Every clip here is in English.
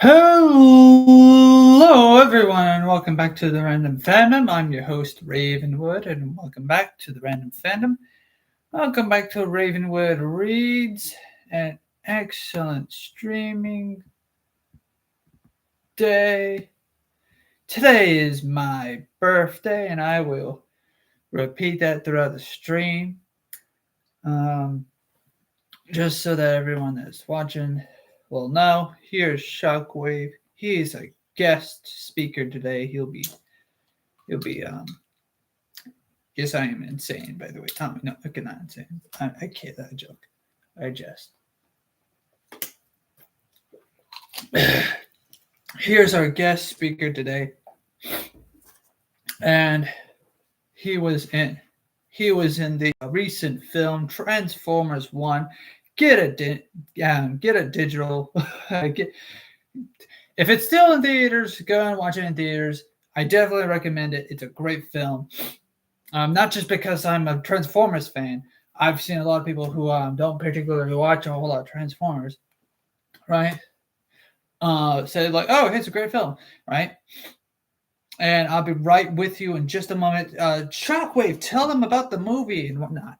Hello, everyone, and welcome back to the Random Fandom. I'm your host, RavenWood, and welcome back to the Random Fandom. Welcome back to RavenWood Reads, an excellent streaming day. Today is my birthday, and I will repeat that throughout the stream, um, just so that everyone that's watching will know. Here's Shockwave. He's a guest speaker today. He'll be. Yes, I am insane, by the way. No, okay, not insane. I kid, that joke. I jest. Here's our guest speaker today, and he was in the recent film Transformers One. Get a digital. Get, if it's still in theaters, go and watch it in theaters. I definitely recommend it. It's a great film. Not just because I'm a Transformers fan. I've seen a lot of people who don't particularly watch a whole lot of Transformers, right? Say like, "Oh, it's a great film," right? And I'll be right with you in just a moment. Shockwave, tell them about the movie and whatnot.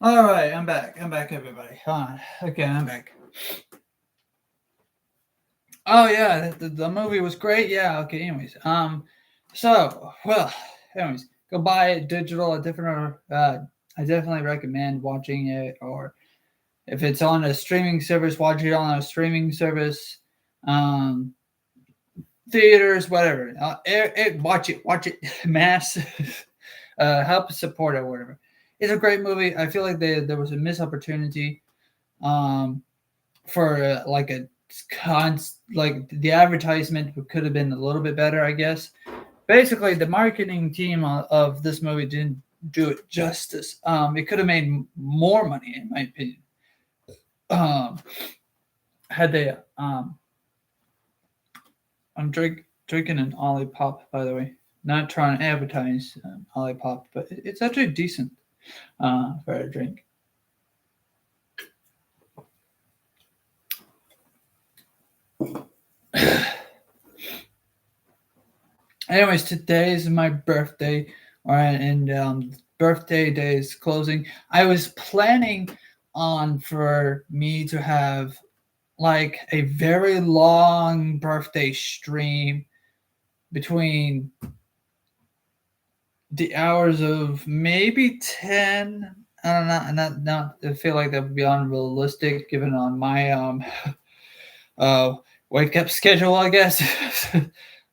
All right, I'm back. I'm back, everybody. Hold on. Okay, I'm back. Oh yeah, the movie was great. Yeah. Okay. Anyways, anyways, go buy it digital. I definitely recommend watching it, or if it's on a streaming service, watch it on a streaming service. Um, Theaters, whatever. Watch it, mass. Help support it, whatever. It's a great movie. I feel like there was a missed opportunity um, for like the advertisement could have been a little bit better, I guess. Basically, the marketing team of this movie didn't do it justice. It could have made more money, in my opinion. Um, had they I'm drinking an Olipop, by the way. Not trying to advertise Olipop, but it's actually decent for a drink. Anyways, today is my birthday, all right, and birthday day is closing. I was planning on for me to have like a very long birthday stream between the hours of maybe 10. I don't know, not I feel like that would be unrealistic given on my uh wake up schedule, I guess.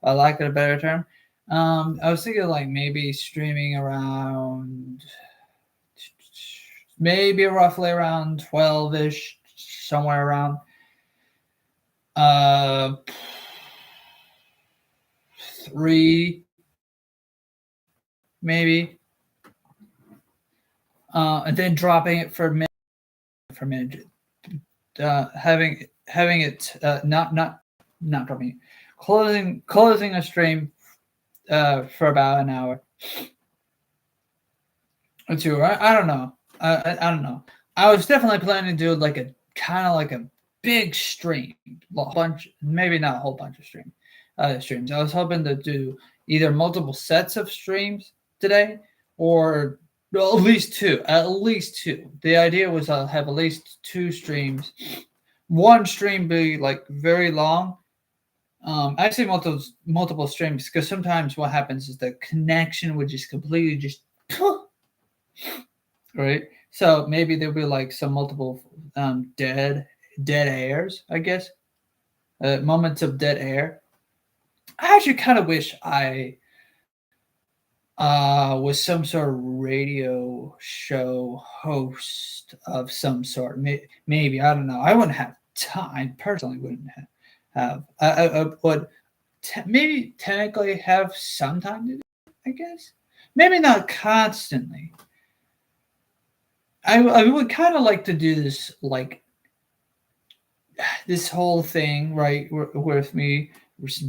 I lack of a better term. I was thinking like maybe streaming around maybe roughly around 12ish, somewhere around uh 3 maybe, and then dropping it for a minute, having it not dropping it, closing a stream for about an hour or two. I don't know. I don't know. I was definitely planning to do like a kind of like a big stream, bunch, maybe not a whole bunch of streams. I was hoping to do either multiple sets of streams today, or well, at least two. At least two. The idea was I'll have at least two streams. One stream be like very long. I say multiple streams because sometimes what happens is the connection would just completely just right. So maybe there'll be like some multiple dead airs, I guess, moments of dead air. I actually kind of wish I was some sort of radio show host of some sort. Maybe, I don't know. I wouldn't have time. I personally wouldn't have. I would maybe technically have some time to do it, I guess. Maybe not constantly. I would kind of like to do this, like this whole thing, right, with me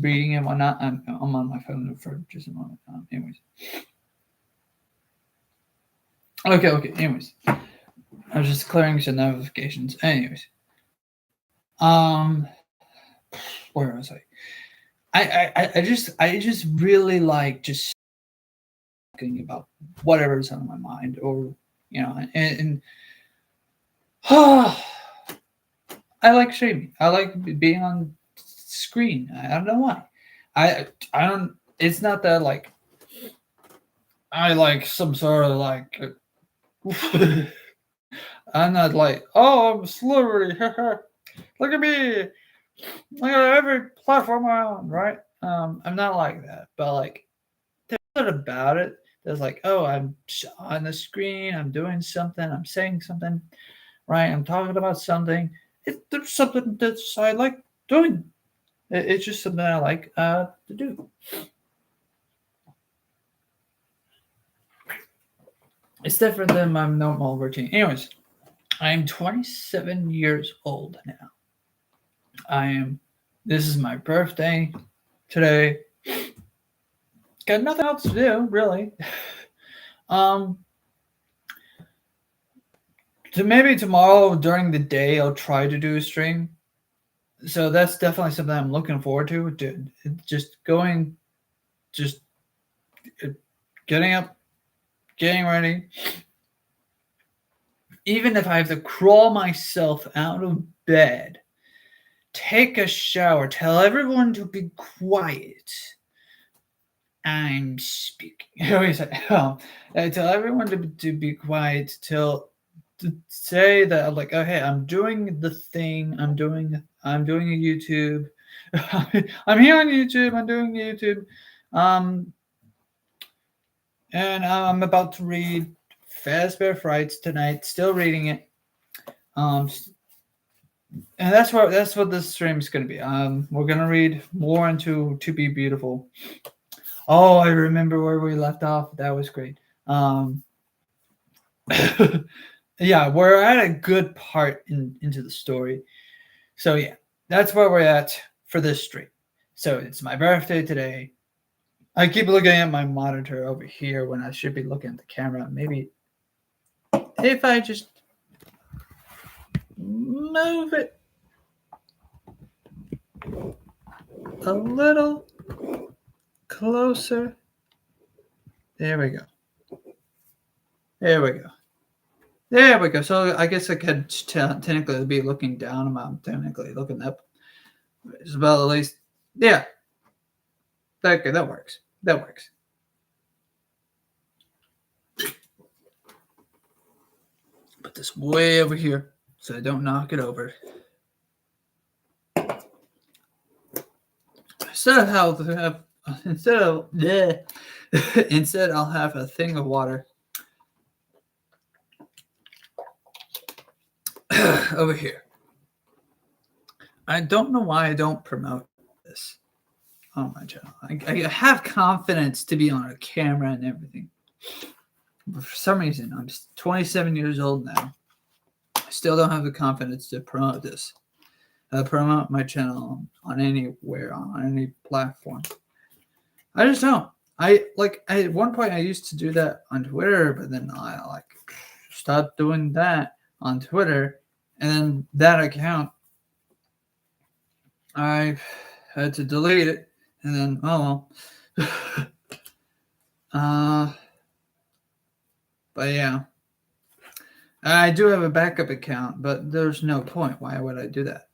reading and whatnot. I'm on my phone for just a moment. Anyways. Okay. Anyways. I was just clearing some notifications. Anyways. Um, where was I? I just really like just thinking about whatever's on my mind, or and I like streaming. I like being on screen. I don't know why. I don't. It's not that like I like some sort of like. I'm not like, oh, I'm a celebrity. Look at me. Look at every platform I'm on, right? I'm not like that, but like there's something about it that's like, oh, I'm on the screen, I'm doing something, I'm saying something, right? I'm talking about something. There's something that I like doing. It's just something I like to do. It's different than my normal routine. Anyways, I'm 27 years old now. This is my birthday today. Got nothing else to do, really. So maybe tomorrow during the day I'll try to do a stream. So that's definitely something I'm looking forward to. Just getting up, getting ready. Even if I have to crawl myself out of bed, take a shower, tell everyone to be quiet. I'm speaking. Tell everyone to be quiet to say that, like, oh hey, I'm doing the thing. I'm doing a YouTube. I'm here on YouTube. I'm doing YouTube. And I'm about to read Fazbear Frights tonight. Still reading it. And that's what this stream is going to be. We're going to read more into To Be Beautiful. Oh, I remember where we left off. That was great. Yeah, we're at a good part into the story. So yeah, that's where we're at for this stream. So it's my birthday today. I keep looking at my monitor over here when I should be looking at the camera. Maybe if I just move it a little closer. There we go. So I guess I could technically be looking down. I'm technically looking up. It's about at least, yeah. Okay, that works. Put this way over here so I don't knock it over. Instead I'll have a thing of water over here. I don't know why I don't promote this on my channel. I have confidence to be on a camera and everything. But for some reason, I'm just 27 years old now. I still don't have the confidence to promote this. Promote my channel on anywhere, on any platform. I just don't. At one point I used to do that on Twitter, but then I stopped doing that on Twitter, and then that account I had to delete it, and then but yeah, I do have a backup account, but there's no point. Why would I do that?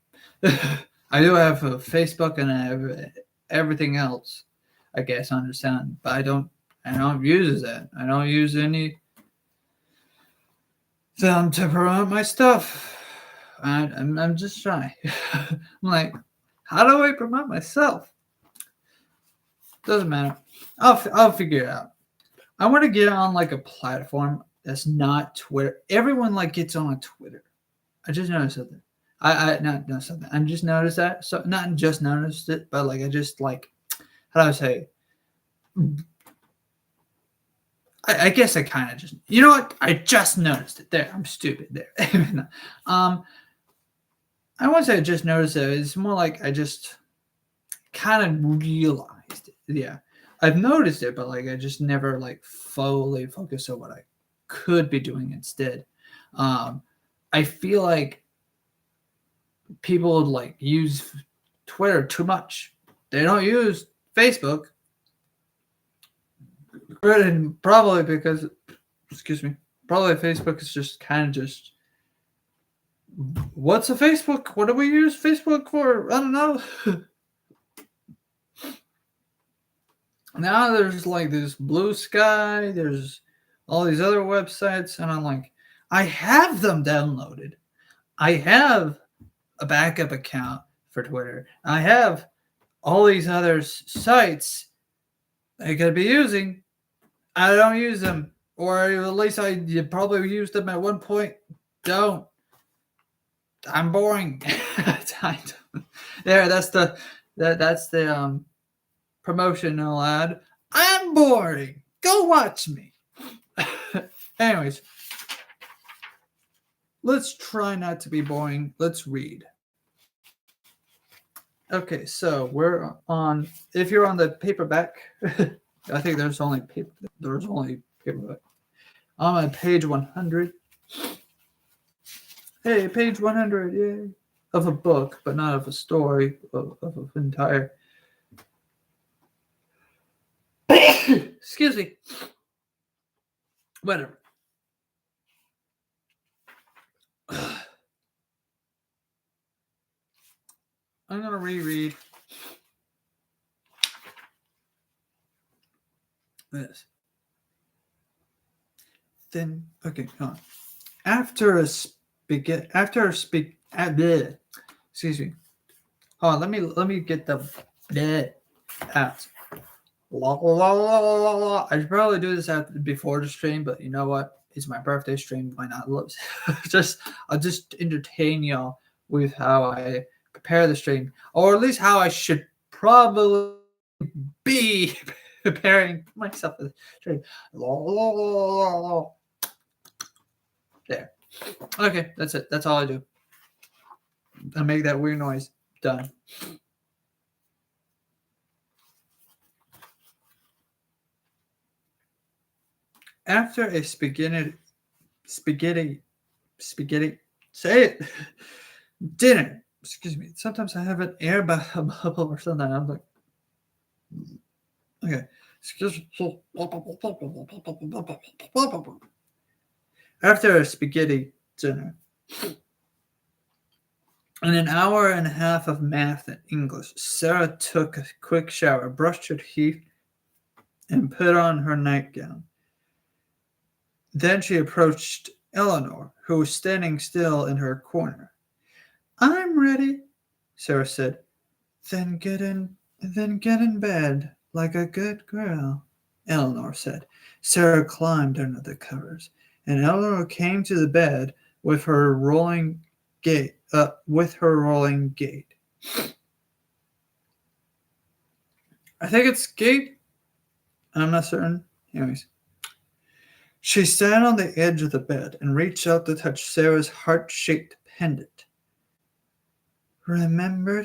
I do have a Facebook and I have everything else. I guess I understand, but I don't use that. I don't use any them to promote my stuff. I'm just shy. I'm like, how do I promote myself? Doesn't matter. I'll figure it out. I want to get on like a platform that's not Twitter. Everyone like gets on Twitter. I just noticed something. I not something. I just noticed that. So not just noticed it, but like I just like how do I say? I guess I kind of just, you know what? I just noticed it. There, I'm stupid. There. I won't say I just noticed it. It's more like I just kind of realized it. Yeah, I've noticed it, but like I just never like fully focused on what I could be doing instead. I feel like people like use Twitter too much. They don't use Facebook, and probably because, excuse me, probably Facebook is just kind of just. What's a Facebook? What do we use Facebook for? I don't know. Now there's like this Blue Sky, there's all these other websites, and I'm like, I have them downloaded. I have a backup account for Twitter. I have all these other sites I could be using. I don't use them, or at least you probably used them at one point. Don't. I'm boring. There, that's the promotional ad. I'm boring. Go watch me. Anyways, let's try not to be boring. Let's read. Okay, so we're on. If you're on the paperback, I think there's only paperback. I'm on page 100. Hey, page 100, yay! Of a book, but not of a story of an entire. Excuse me. Whatever. I'm gonna reread this. Then okay, come on. Excuse me. Hold on, let me get the bleh out. La, la, la, la, la, la. I should probably do this before the stream, but you know what? It's my birthday stream. Why not? I'll just entertain y'all with how I prepare the stream, or at least how I should probably be preparing myself for the stream. La, la, la, la, la. There. Okay, that's it. That's all I do. I make that weird noise. Done. After a spaghetti, say it, dinner. Excuse me. Sometimes I have an air bubble or something. I'm like, okay. After a spaghetti dinner, in an hour and a half of math and English, Sarah took a quick shower, brushed her teeth, and put on her nightgown. Then she approached Eleanor, who was standing still in her corner. I'm ready, Sarah said. Then get in bed like a good girl, Eleanor said. Sarah climbed under the covers, and Eleanor came to the bed with her rolling gait. I think it's gait. I'm not certain. Anyways. She sat on the edge of the bed and reached out to touch Sarah's heart-shaped pendant. Remember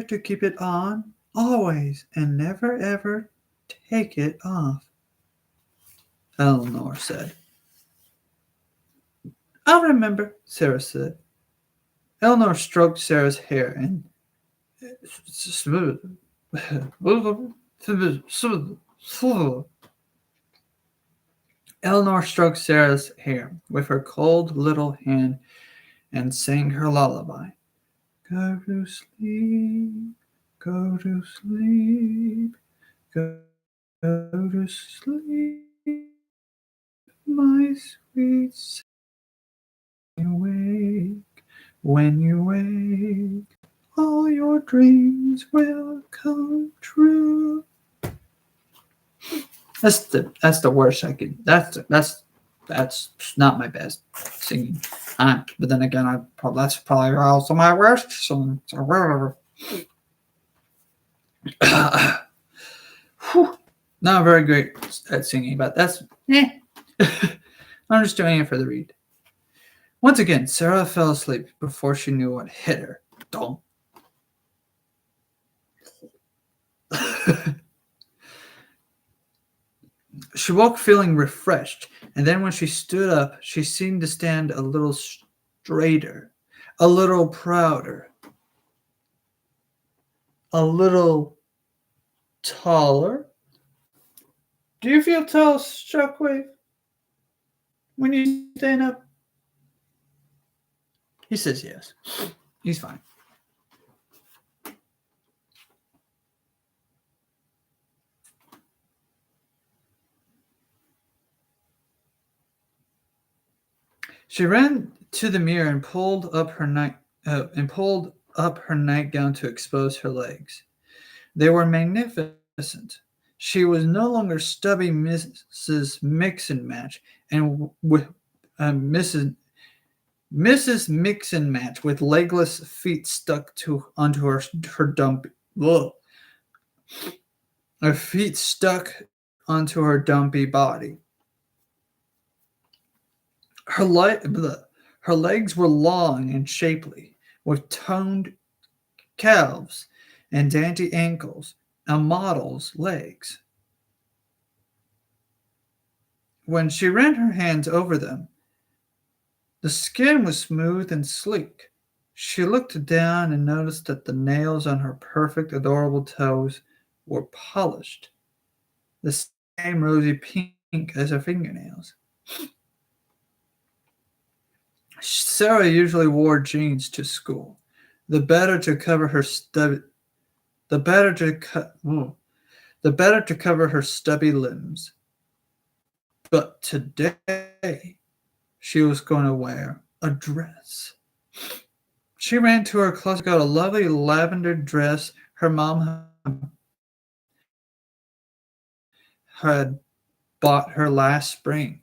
to keep it on always and never ever take it off, Eleanor said. I'll remember, Sarah said. Eleanor stroked Sarah's hair and Eleanor stroked Sarah's hair with her cold little hand and sang her lullaby. Go to sleep, go to sleep, go to sleep, my sweet Sarah. When you wake, all your dreams will come true. That's the worst I could. That's not my best singing. But then again, that's probably also my worst song. So whatever. Not very great at singing, but that's I'm just doing it for the read. Once again, Sarah fell asleep before she knew what hit her. Don't. She woke feeling refreshed, and then when she stood up, she seemed to stand a little straighter, a little prouder, a little taller. Do you feel tall, Shockwave, when you stand up? He says yes. He's fine. She ran to the mirror and pulled up her nightgown to expose her legs. They were magnificent. She was no longer stubby Mrs. Mix and Match and with Mrs. Mix and Match with legless feet stuck onto her dumpy. Whoa. Her feet stuck onto her dumpy body. Her legs were long and shapely, with toned calves and dainty ankles, a model's legs. When she ran her hands over them, the skin was smooth and sleek. She looked down and noticed that the nails on her perfect, adorable toes were polished, the same rosy pink as her fingernails. Sarah usually wore jeans to school, the better to cover her the better to cover her stubby limbs. But today she was going to wear a dress. She ran to her closet, got a lovely lavender dress her mom had bought her last spring.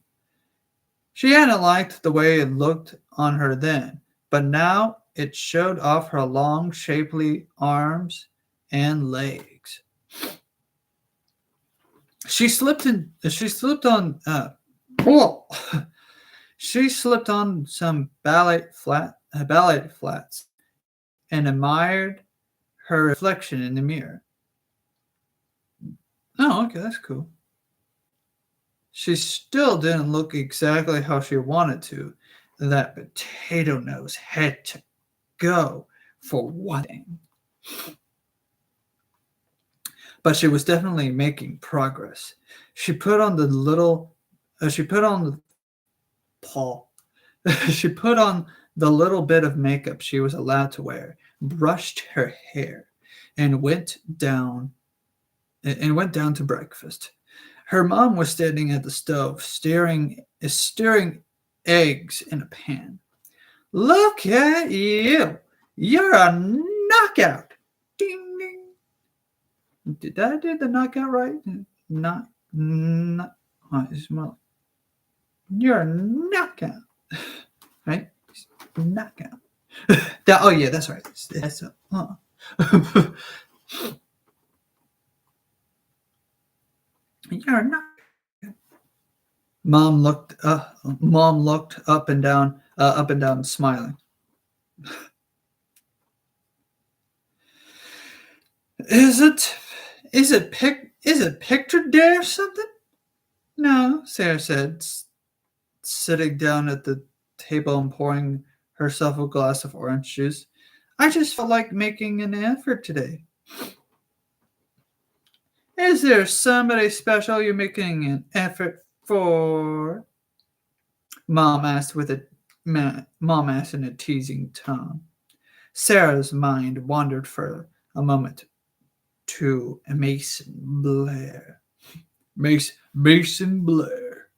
She hadn't liked the way it looked on her then, but now it showed off her long, shapely arms and legs. She slipped on she slipped on some ballet flats and admired her reflection in the mirror. Oh, okay, that's cool. She still didn't look exactly how she wanted to. That potato nose had to go, for one thing. But she was definitely making progress. She put on the little she put on the little bit of makeup she was allowed to wear, brushed her hair, and went down to breakfast. Her mom was standing at the stove, stirring eggs in a pan. Look at you! You're a knockout! Ding ding. Did I do the knockout right? Not. You're a knockout, right? Knockout. Oh yeah, that's right. That's You're not. Mom looked up and down, smiling. Is it picture day or something? No, Sarah said, sitting down at the table and pouring herself a glass of orange juice. I just felt like making an effort today. Is there somebody special you're making an effort for? Mom asked in a teasing tone. Sarah's mind wandered for a moment to Mason Blair. Mason Blair.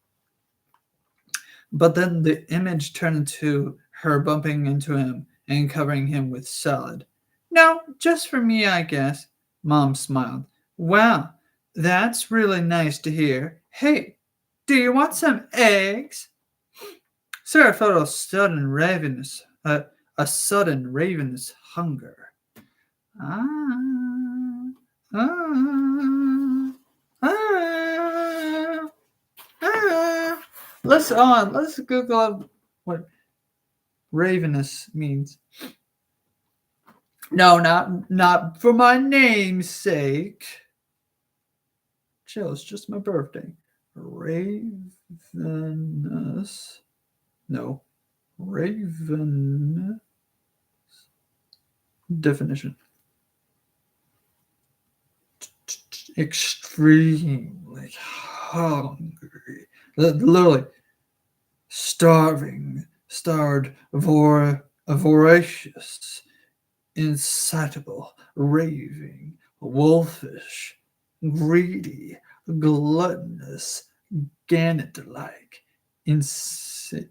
But then the image turned to her bumping into him and covering him with salad. No, just for me, I guess. Mom smiled. Wow, That's really nice to hear. Hey, do you want some eggs? Sarah felt a sudden ravenous hunger. Ah, ah, ah, ah. Let's Google up what ravenous means. No, not for my name's sake. Chill, it's just my birthday. Ravenous. No. Raven definition. Extremely hungry. Literally starved, voracious, insatiable, raving, wolfish, greedy, gluttonous, gannet-like, insatiate,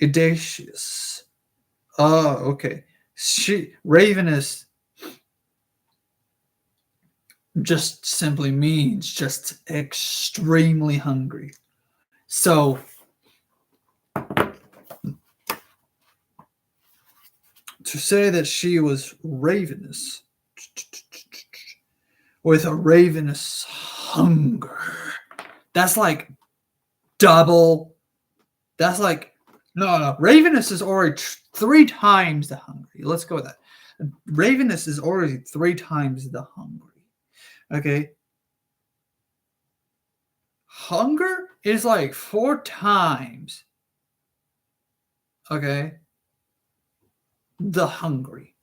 audacious. Oh, okay. Ravenous just simply means just extremely hungry. So to say that she was ravenous with a ravenous hunger, that's like double. That's like no. Ravenous is already 3 times the hungry. Let's go with that. Ravenous is already 3 times the hungry. Okay. Hunger is like 4 times. Okay. The hungry.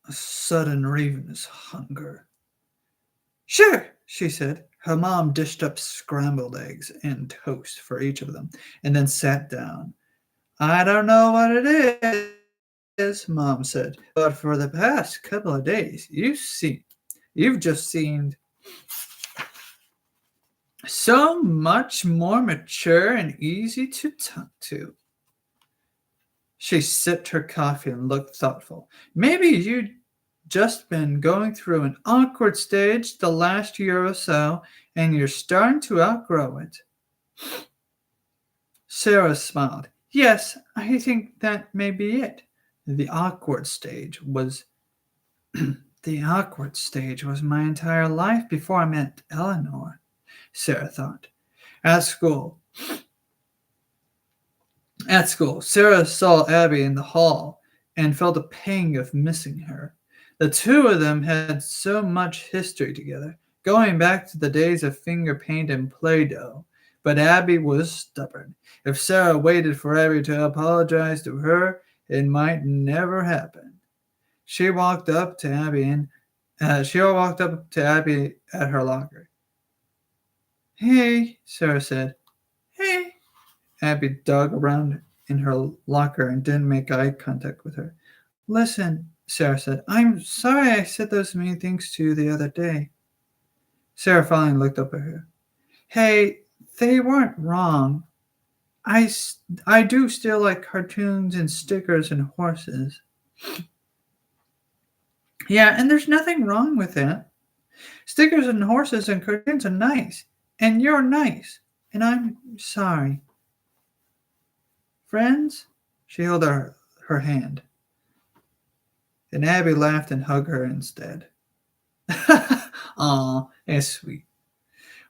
A sudden ravenous hunger. Sure, she said. Her mom dished up scrambled eggs and toast for each of them and then sat down. I don't know what it is, Mom said, but for the past couple of days, you've just seemed so much more mature and easy to talk to. She sipped her coffee and looked thoughtful. Maybe you'd just been going through an awkward stage the last year or so, and you're starting to outgrow it. Sarah smiled. Yes, I think that may be it. The awkward stage was the awkward stage was my entire life before I met Eleanor, Sarah thought. At school, Sarah saw Abby in the hall and felt a pang of missing her. The two of them had so much history together, going back to the days of finger paint and Play-Doh. But Abby was stubborn. If Sarah waited for Abby to apologize to her, it might never happen. She walked up to Abby at her locker. Hey, Sarah said. Hey. Abby dug around in her locker and didn't make eye contact with her. Listen, Sarah said, I'm sorry I said those mean things to you the other day. Sarah finally looked up at her. Hey, they weren't wrong. I do still like cartoons and stickers and horses. Yeah, and there's nothing wrong with that. Stickers and horses and cartoons are nice. And you're nice. And I'm sorry. Friends? She held her hand. And Abby laughed and hugged her instead. Aw, it's sweet.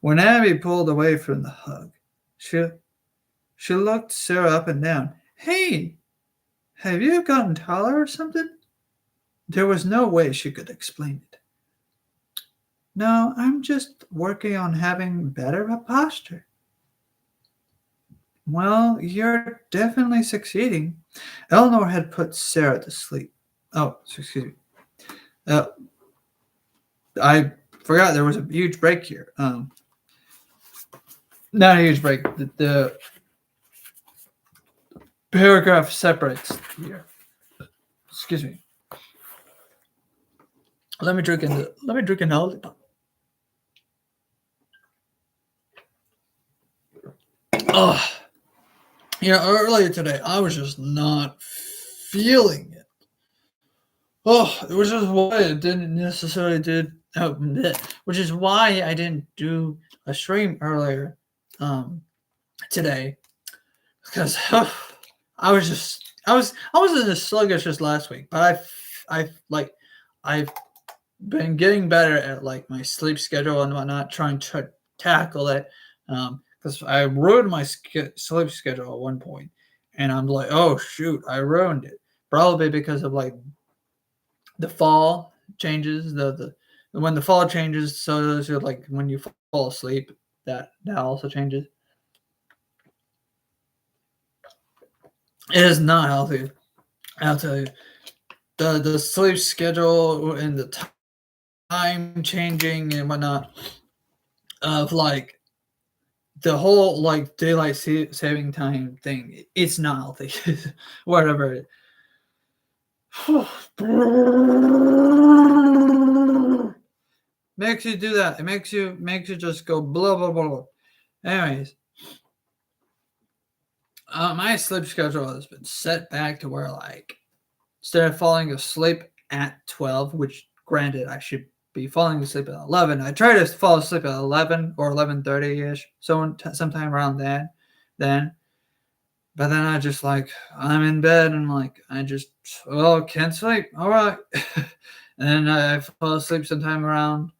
When Abby pulled away from the hug, she looked Sarah up and down. Hey, have you gotten taller or something? There was no way she could explain it. No, I'm just working on having better posture. Well, you're definitely succeeding. Eleanor had put Sarah to sleep. Oh, excuse me. I forgot there was a huge break here. Not a huge break. The paragraph separates here. Excuse me. Let me drink in the lollipop. Oh, earlier today, I was just not feeling it. Oh, it was just why I didn't necessarily which is why I didn't do a stream earlier today, because I wasn't as sluggish as last week, but I've been getting better at like my sleep schedule and whatnot, trying to tackle it. Because I ruined my sleep schedule at one point, and I'm like, oh shoot, I ruined it. Probably because of like the fall changes, the when the fall changes, so those are like when you fall asleep, that also changes. It is not healthy. I'll tell you. The sleep schedule and the time changing and whatnot of like the whole like daylight saving time thing, it's not healthy. Whatever. Makes you do that. It makes you just go blah blah blah. Anyways, my sleep schedule has been set back to where like instead of falling asleep at 12, which granted I should be falling asleep at 11, I try to fall asleep at 11 or 11:30ish, sometime around that. But then I just like I'm in bed and like I just can't sleep. All right, and then I fall asleep sometime around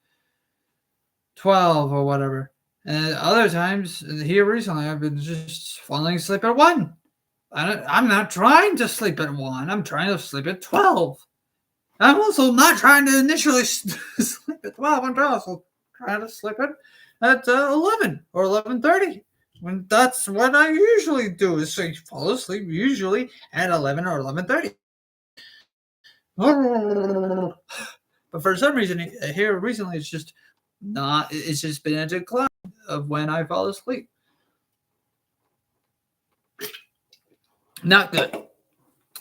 12 or whatever. And other times here recently, I've been just falling asleep at 1. I'm not trying to sleep at 1. I'm trying to sleep at 12. I'm also not trying to initially sleep at 12. I'm also trying to sleep at 11 or 11:30. When that's what I usually do is fall asleep usually at 11 or 11:30. But for some reason here recently it's just not. It's just been a decline of when I fall asleep. Not good.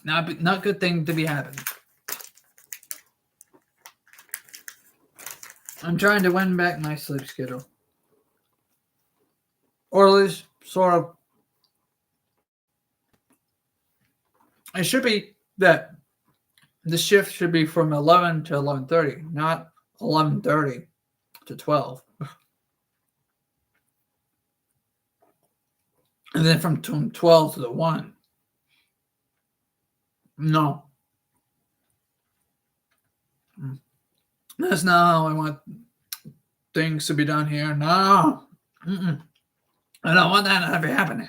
Not good thing to be happening. I'm trying to win back my sleep schedule. Or at least sort of. It should be that the shift should be from 11 to 11:30, not 11:30 to 12. And then from 12 to the 1. No. That's not how I want things to be done here. No. Mm-mm. I don't want that to be happening.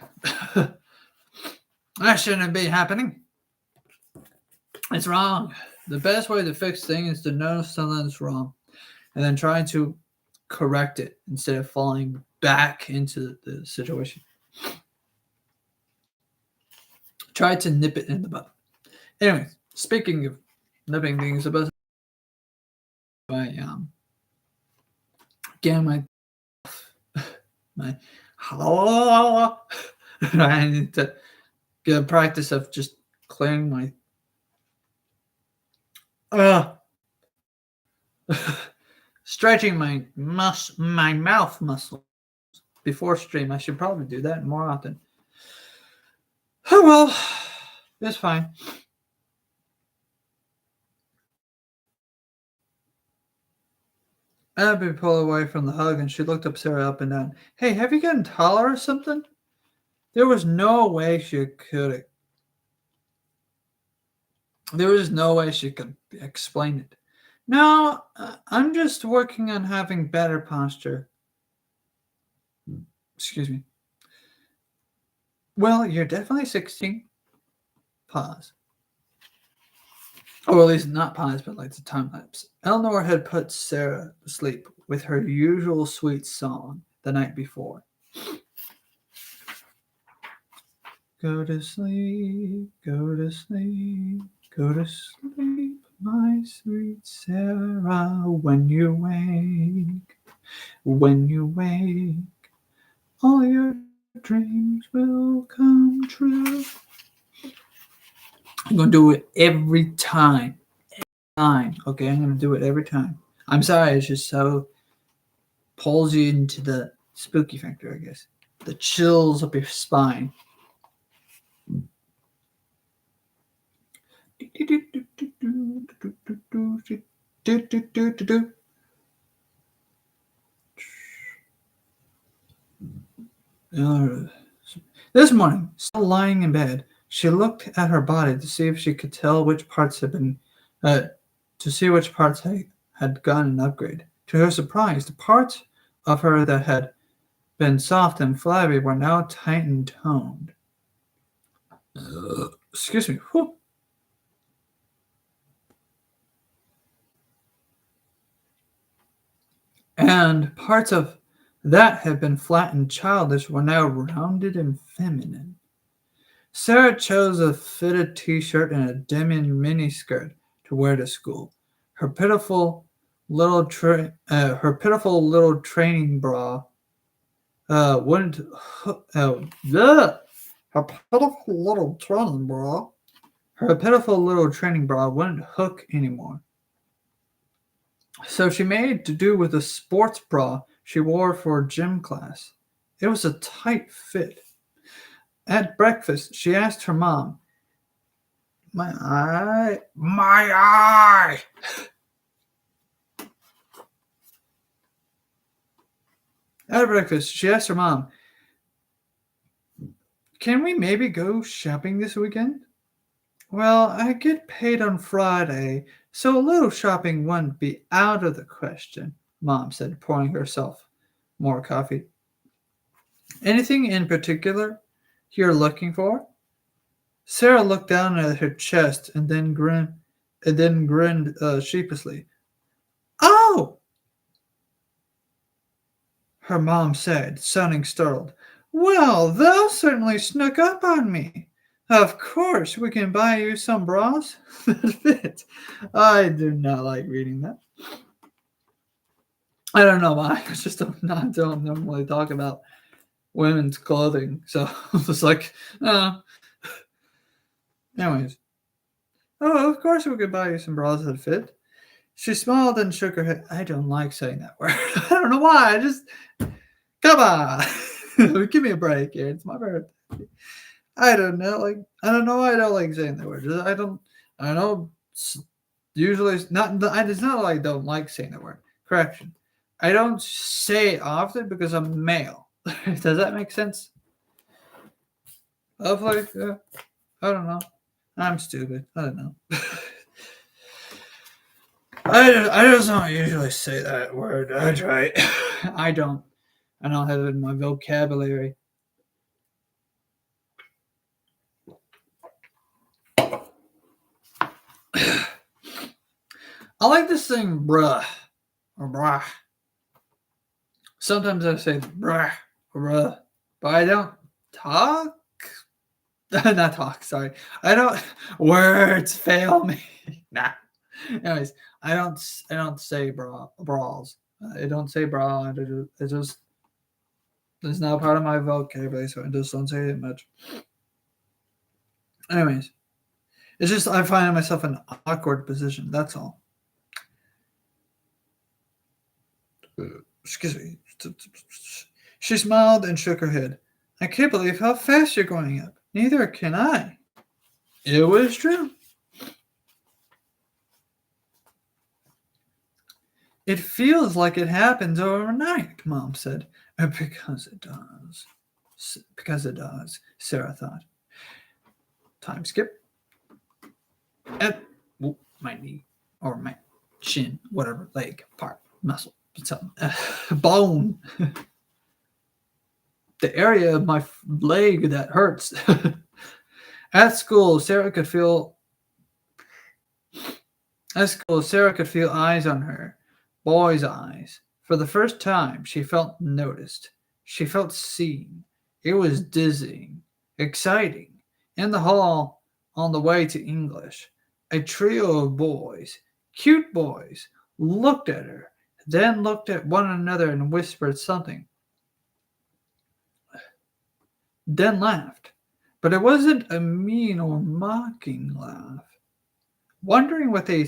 That shouldn't be happening. It's wrong. The best way to fix things is to notice something's wrong and then try to correct it instead of falling back into the situation. Try to nip it in the bud. Anyway, speaking of nipping things in the bud, again, my I need to get a practice of just clearing my stretching my mouth muscles before stream. I should probably do that more often. Oh well, it's fine. Abby pulled away from the hug and she looked up Sarah up and down. Hey, have you gotten taller or something? There was no way she could. There was no way she could explain it. No, I'm just working on having better posture. Excuse me. Well, you're definitely 16. Pause. Or at least not pause, but like the time lapse. Eleanor had put Sarah to sleep with her usual sweet song the night before. Go to sleep, go to sleep, go to sleep, my sweet Sarah. When you wake, all your dreams will come true. I'm going to do it every time. Okay, I'm going to do it every time. I'm sorry, it's just so pulls you into the spooky factor, I guess. the chills up your spine. This morning, still lying in bed, she looked at her body to see if she could tell which parts to see which parts had gotten an upgrade. To her surprise, the parts of her that had been soft and flabby were now tight and toned. Excuse me. Whew. And parts of that had been flat and childish were now rounded and feminine. Sarah chose a fitted t-shirt and a denim miniskirt to wear to school. Her pitiful her pitiful little training bra wouldn't. Bleh. Her pitiful little training bra. Her pitiful little training bra wouldn't hook anymore. So she made to do with a sports bra she wore for gym class. It was a tight fit. At breakfast, she asked her mom, My eye, my eye! At breakfast, she asked her mom, Can we maybe go shopping this weekend? Well, I get paid on Friday, so a little shopping wouldn't be out of the question, Mom said, pouring herself more coffee. Anything in particular you're looking for? Sarah looked down at her chest and then grinned sheepishly. Oh, her mom said, sounding startled. Well, thou certainly snuck up on me. Of course, we can buy you some bras that fit. I do not like reading that. I don't know why. I just don't normally talk about women's clothing. So it's like, anyways. Oh, of course we could buy you some bras that fit. She smiled and shook her head. I don't like saying that word. I don't know why. Come on. Give me a break here. It's my birthday. I don't know. I don't know why I don't like saying that word. I don't know. Usually, it's not like I don't like saying that word. Correction. I don't say it often because I'm male. Does that make sense? Hopefully, yeah. I don't know. I'm stupid. I don't know. I just don't usually say that word. I try. I don't have it in my vocabulary. I like to sing bruh or brah. Sometimes I say bruh or bruh, but I don't talk. Not talk, sorry. I don't. Words fail me. Nah. Anyways, I don't say brawls. I don't say bra. It just it's not part of my vocabulary, so I just don't say it much. Anyways, it's just I find myself in an awkward position. That's all. Excuse me. She smiled and shook her head. I can't believe how fast you're going up. Neither can I. It was true. It feels like it happens overnight, Mom said. Because it does. Because it does, Sarah thought. Time skip. And my knee or my shin, whatever, leg, part, muscle, something, bone. The area of my leg that hurts. At school, Sarah could feel eyes on her, boys' eyes. For the first time, she felt noticed. She felt seen. It was dizzying, exciting. In the hall, on the way to English, a trio of boys, cute boys, looked at her, then looked at one another and whispered something, then laughed. But it wasn't a mean or mocking laugh. Wondering what they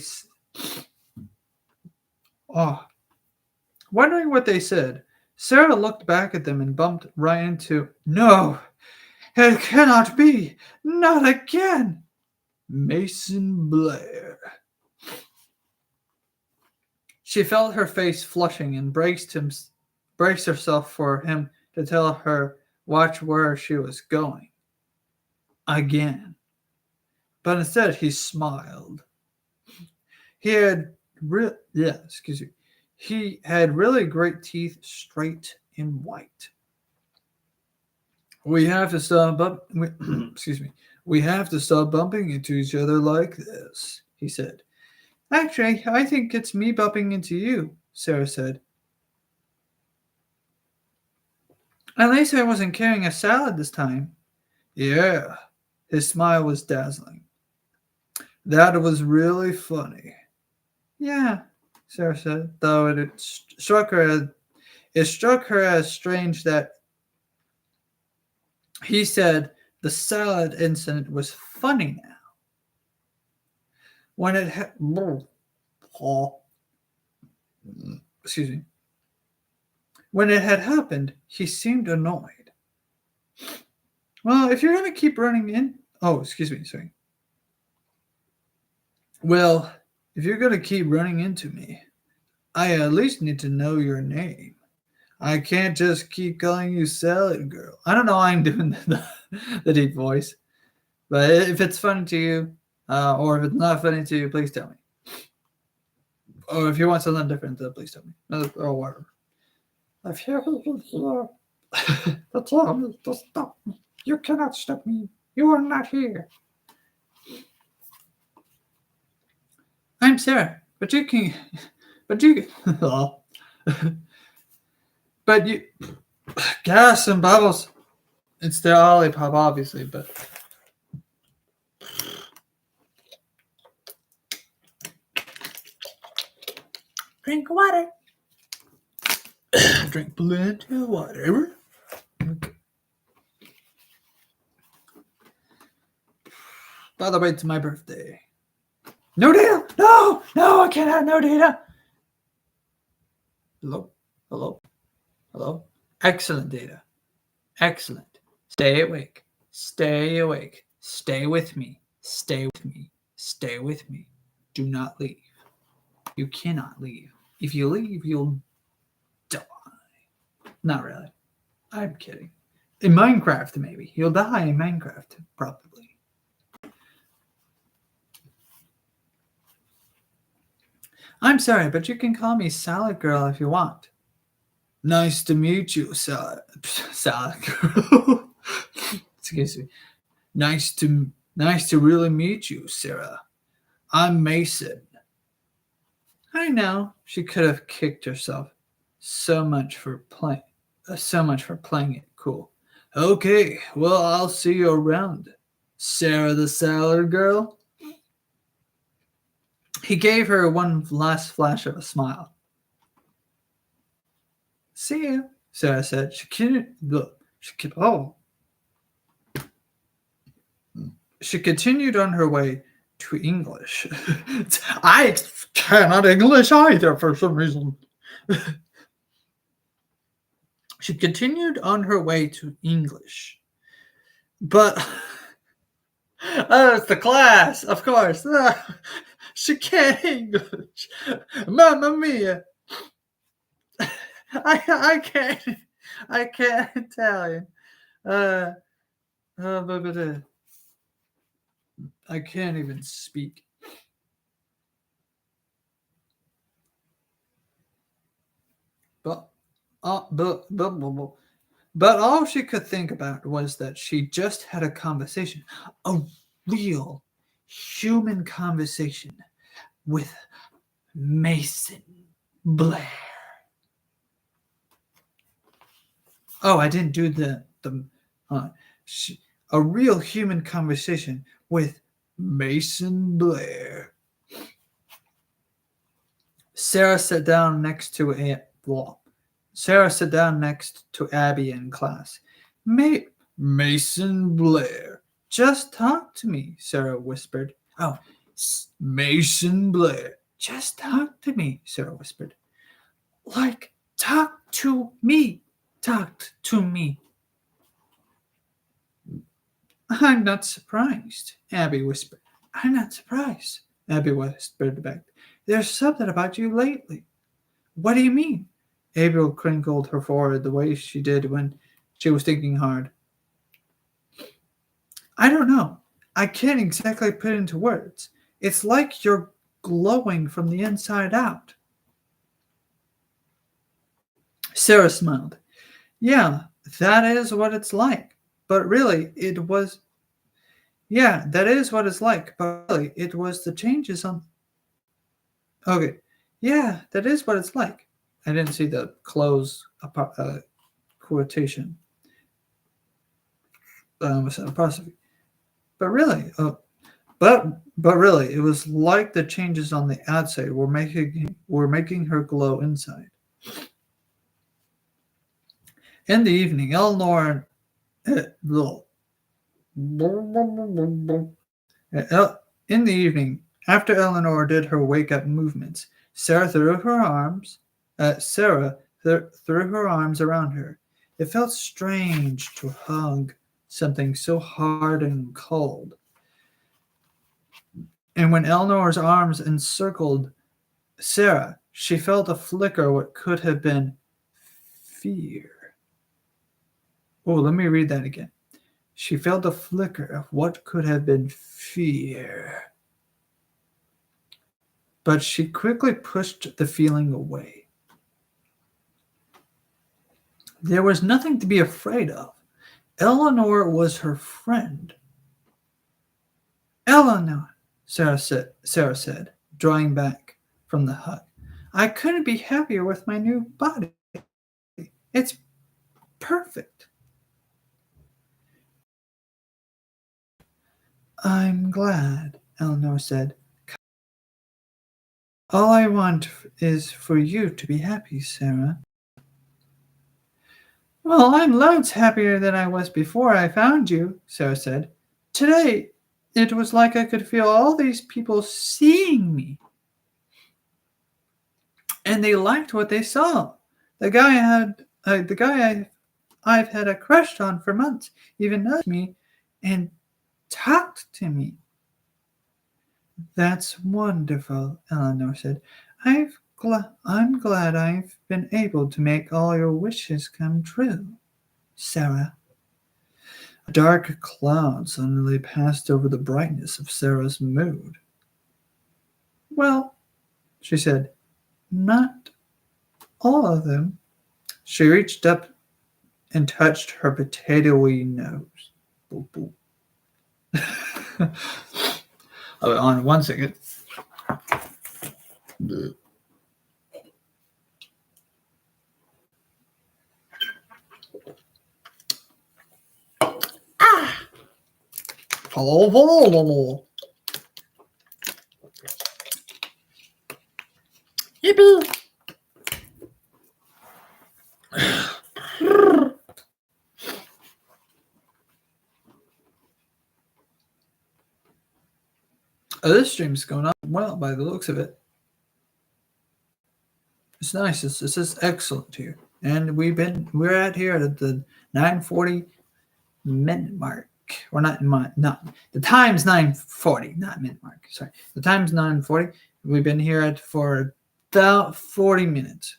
said, Sarah looked back at them and bumped right into, "No, it cannot be! Not again! Mason Blair." She felt her face flushing and braced herself for him to tell her watch where she was going. Again. But instead he smiled. He had He had really great teeth, straight and white. We have to stop We have to stop bumping into each other like this, he said. Actually, I think it's me bumping into you, Sarah said. At least I wasn't carrying a salad this time. Yeah. His smile was dazzling. That was really funny. Yeah, Sarah said, though it struck her as strange that he said the salad incident was funny now. When it excuse me. When it had happened, he seemed annoyed. Well, if you're going to keep running in... Oh, excuse me, sorry. Well, if you're going to keep running into me, I at least need to know your name. I can't just keep calling you Salad Girl. I don't know why I'm doing the deep voice. But if it's funny to you, or if it's not funny to you, please tell me. Or if you want something different, then please tell me. Or whatever. If you're here, then tell me to stop me. You cannot stop me. You are not here. I'm Sarah, but you can... But you... But you... Gas and bubbles. It's the Olipop, obviously, but... Drink water. Drink plenty of water. Okay. By the way, it's my birthday. No data! No! No, I can't have no data! Hello? Hello? Hello? Excellent data. Excellent. Stay awake. Stay awake. Stay with me. Stay with me. Stay with me. Do not leave. You cannot leave. If you leave, you'll die. Not really. I'm kidding. In Minecraft, maybe. You'll die in Minecraft, probably. I'm sorry, but you can call me Salad Girl if you want. Nice to meet you, Salad Girl. Excuse me. Nice to really meet you, Sarah. I'm Mason. I know. She could have kicked herself. So much for playing it cool. Okay, well, I'll see you around, Sarah the Salad Girl. He gave her one last flash of a smile. See you, Sarah said. She continued on her way to English. I cannot English either for some reason. She continued on her way to English. But it's the class, of course. She can't English. Mamma mia. I can't Italian. I can't even speak. But all she could think about was that she just had a conversation, a real human conversation with Mason Blair. Oh, I didn't do a real human conversation with Mason Blair. Sarah sat down next to Abby in class. Mason Blair. Just talk to me, Sarah whispered. Oh, Mason Blair. Just talk to me, Sarah whispered. Like Talk to me. Talk to me. I'm not surprised, Abby whispered. I'm not surprised, Abby whispered back. There's something about you lately. What do you mean? Abel crinkled her forehead the way she did when she was thinking hard. I don't know. I can't exactly put it into words. It's like you're glowing from the inside out. Sarah smiled. Yeah, that is what it's like. But really, it was. Yeah, that is what it's like. But really, it was the changes on. Okay. Yeah, that is what it's like. I didn't see the close quotation with an apostrophe. But really, but really, it was like the changes on the outside were making her glow inside. In the evening, Eleanor in the evening, after Eleanor did her wake-up movements, Sarah threw her arms around her. It felt strange to hug something so hard and cold. And when Eleanor's arms encircled Sarah, she felt a flicker what could have been fear. Oh, let me read that again. She felt a flicker of what could have been fear. But she quickly pushed the feeling away. There was nothing to be afraid of. Eleanor was her friend. Eleanor, Sarah said, drawing back from the hug. I couldn't be happier with my new body. It's perfect. I'm glad, Eleanor said. All I want is for you to be happy, Sarah. Well, I'm loads happier than I was before I found you, Sarah said. Today, it was like I could feel all these people seeing me. And they liked what they saw. I've had a crush on for months even noticed me and talked to me. That's wonderful, Eleanor said. I'm glad I've been able to make all your wishes come true, Sarah. A dark cloud suddenly passed over the brightness of Sarah's mood. Well, she said, not all of them. She reached up and touched her potatoey nose. Boop, boop. On 1 second. Hello. Yippee. This stream's going on well by the looks of it. It's nice. This is excellent here. And we're at here at the 9:40 minute mark. Or not the time's 9:40, not minute mark. Sorry. The time's 9:40. We've been here for about 40 minutes.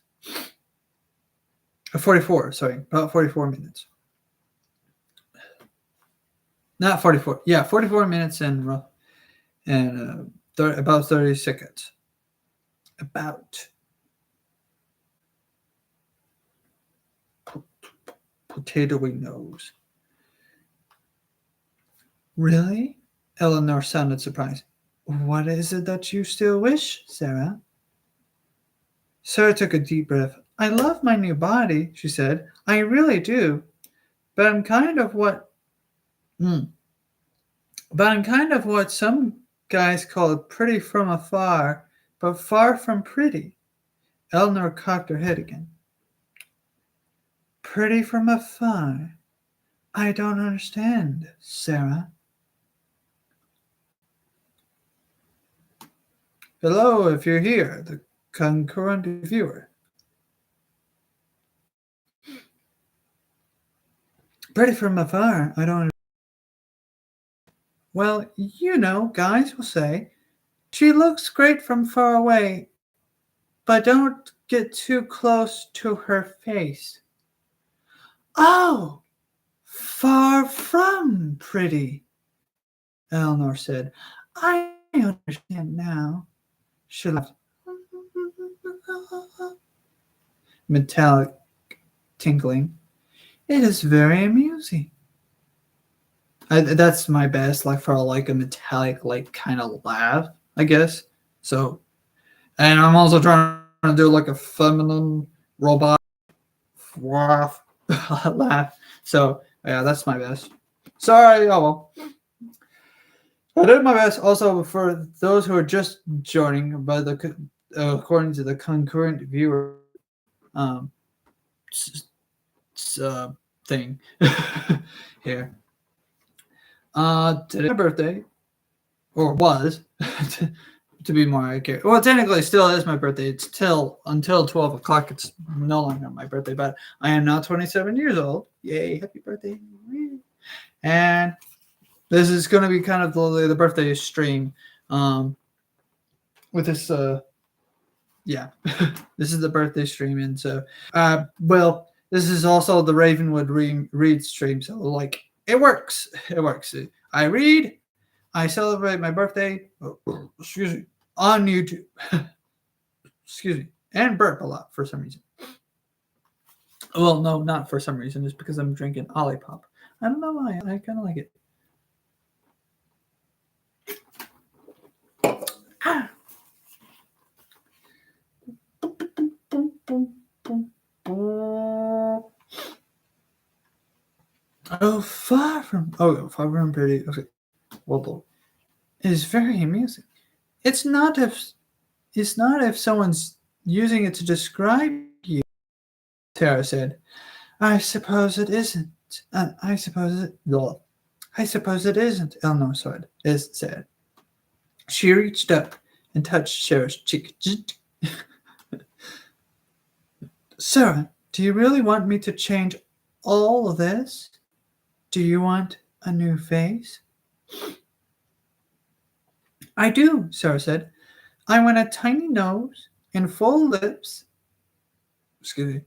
44, sorry, about 44 minutes. Not 44. Yeah, 44 minutes and about 30 seconds. About. Potatoey nose. Really? Eleanor sounded surprised. What is it that you still wish, Sarah? Sarah took a deep breath. I love my new body, she said. I really do. But I'm kind of what some guys call pretty from afar, but far from pretty. Eleanor cocked her head again. Pretty from afar? I don't understand, Sarah. Hello, if you're here, the concurrent viewer. pretty from afar. I don't. Well, guys will say she looks great from far away, but don't get too close to her face. Oh, far from pretty, Eleanor said. I understand now. She laughed. Metallic tinkling. It is very amusing. That's my best, like for like a metallic, like kind of laugh, I guess. So, and I'm also trying to do like a feminine robot laugh. laugh. So yeah, that's my best. Sorry, oh well. I did my best. Also, for those who are just joining, by the according to the concurrent viewer um, thing here. Today's my birthday, or was, to be more accurate. Well, technically, it still is my birthday. It's until 12 o'clock. It's no longer my birthday, but I am now 27 years old. Yay! Happy birthday! And this is going to be kind of the birthday stream. With this, yeah, this is the birthday stream, and so, well, this is also the RavenWood Reads stream. So, like, it works. It works. I read. I celebrate my birthday. Excuse me, on YouTube. Excuse me, and burp a lot for some reason. Well, no, not for some reason. It's because I'm drinking Olipop. I don't know why. I kind of like it. Far from pretty. Okay, well, it is very amusing. It's not if someone's using it to describe you. Tara said. I suppose it isn't. I suppose it. Well, I suppose it isn't. Eleanor said. She reached up and touched Sarah's cheek. Sarah, do you really want me to change all of this? Do you want a new face? I do, Sarah said. I want a tiny nose and full lips. Excuse me.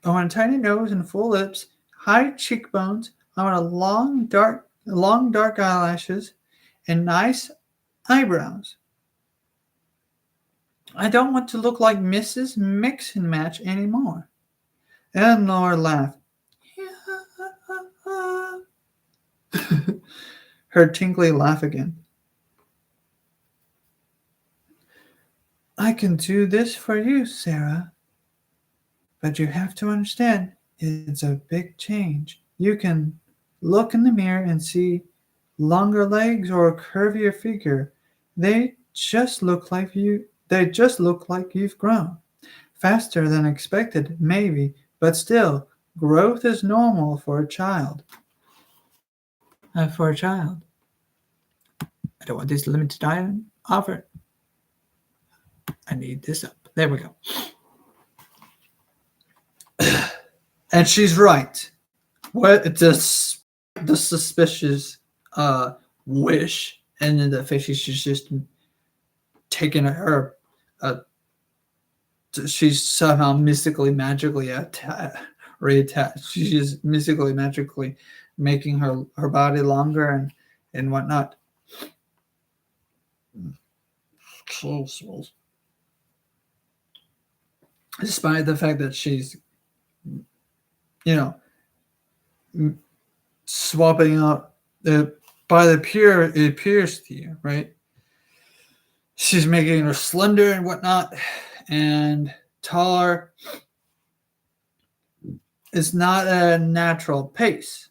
I want a tiny nose and full lips, high cheekbones. I want a long dark eyelashes, and nice eyebrows. I don't want to look like Mrs. Mix and Match anymore. Eleanor laughed. Her tinkly laugh again. I can do this for you, Sarah. But you have to understand, it's a big change. You can look in the mirror and see longer legs or a curvier figure. They just look like you've grown. Faster than expected, maybe, but still, growth is normal for a child. I don't want this limited item offer. I need this up. There we go. And she's right. What the suspicious wish, and then the face she's just taken her. She's somehow mystically, magically reattached. She's just mystically, magically making her body longer and whatnot. Despite the fact that she's, swapping out by the pure, it appears to you, right? She's making her slender and whatnot, and taller. It's not a natural pace,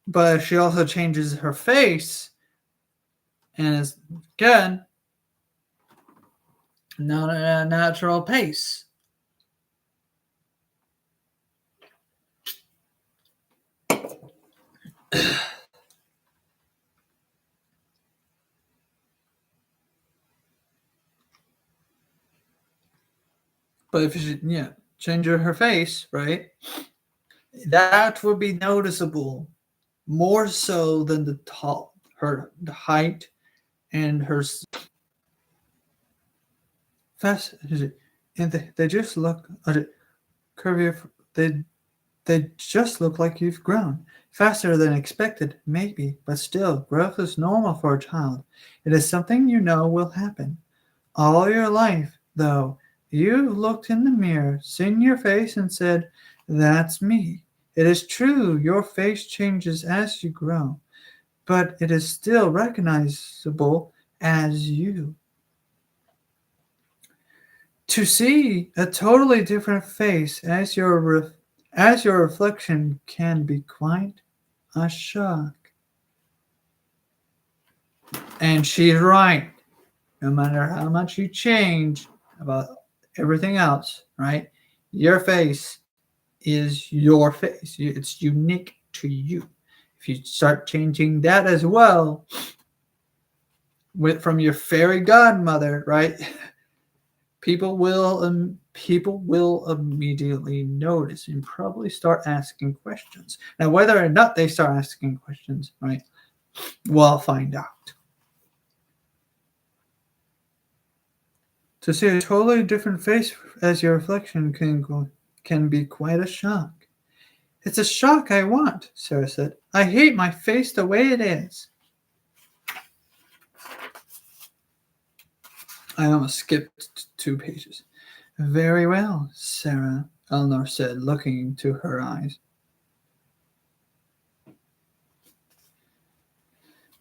but she also changes her face, and it's again not a natural pace. But if she change her face, right? That would be noticeable more so than the tall, the height and her fast. And they just look curvy. They they just look like you've grown faster than expected, maybe, but still, growth is normal for a child. It is something you know will happen. All your life, though, you've looked in the mirror, seen your face, and said, "That's me." It is true, your face changes as you grow, but it is still recognizable as you. To see a totally different face as your reflection can be quite a shock. And she's right. No matter how much you change about everything else, right? Your face is your face. It's unique to you. If you start changing that as well, from your fairy godmother, right? People will immediately notice and probably start asking questions. Now, whether or not they start asking questions, right? We'll find out. To see a totally different face as your reflection can be quite a shock. It's a shock I want, Sarah said. I hate my face the way it is. I almost skipped 2 pages. Very well, Sarah, Eleanor said, looking into her eyes.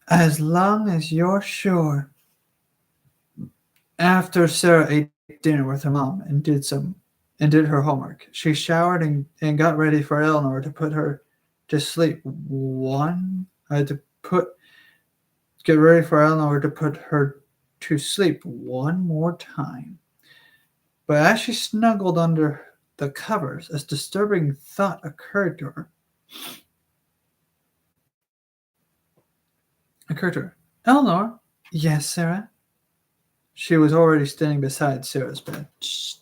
As long as you're sure. After Sarah ate dinner with her mom and did her homework, she showered and got ready for Eleanor to put her to sleep. Get ready for Eleanor to put her to sleep one more time. But as she snuggled under the covers, a disturbing thought occurred to her. Eleanor? Yes, Sarah? She was already standing beside Sarah's bed. Shh.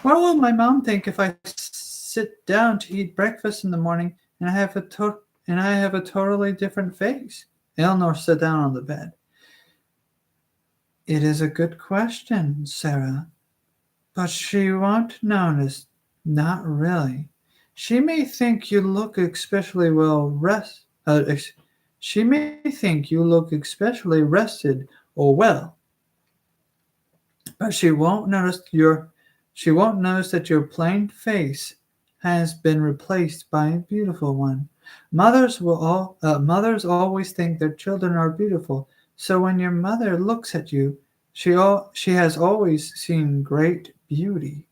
What will my mom think if I sit down to eat breakfast in the morning and I have a totally different face? Eleanor sat down on the bed. It is a good question, Sarah, but she won't notice. Not really. She may think you look especially well rested. She may think you look especially rested or well, but she won't notice that your plain face has been replaced by a beautiful one. Mothers always think their children are beautiful. So when your mother looks at you, she has always seen great beauty.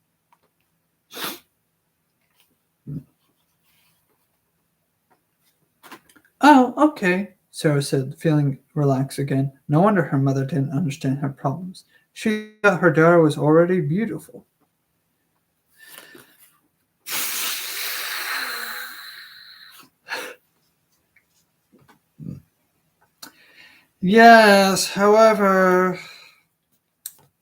Oh, okay, Sarah said, feeling relaxed again. No wonder her mother didn't understand her problems. She thought her daughter was already beautiful. Yes, however,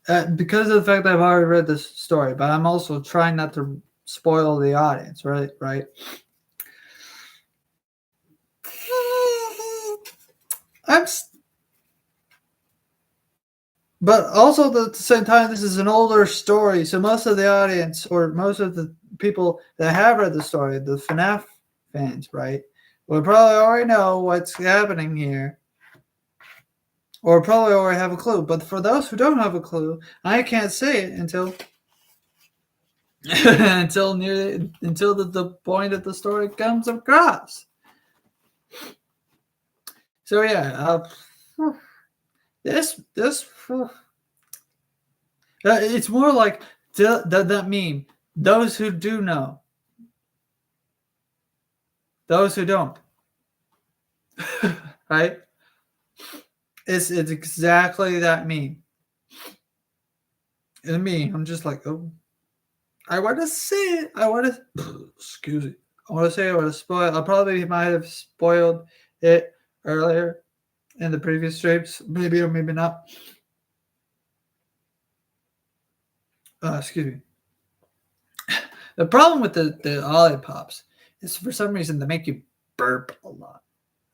because of the fact that I've already read this story, but I'm also trying not to spoil the audience, right? Right. I'm, but also at the same time, this is an older story, so most of the audience or most of the people that have read the story, the FNAF fans, right, will probably already know what's happening here, or probably already have a clue. But for those who don't have a clue, I can't say it until until the point of the story comes across. So yeah, this it's more like that meme. Those who do know, those who don't, right? It's exactly that meme. And me, I'm just like, oh, I want to say it. I want to, excuse me. I want to say I want to spoil. I probably might have spoiled it earlier in the previous streams, maybe or maybe not. Excuse me. The problem with the lollipops is for some reason they make you burp a lot.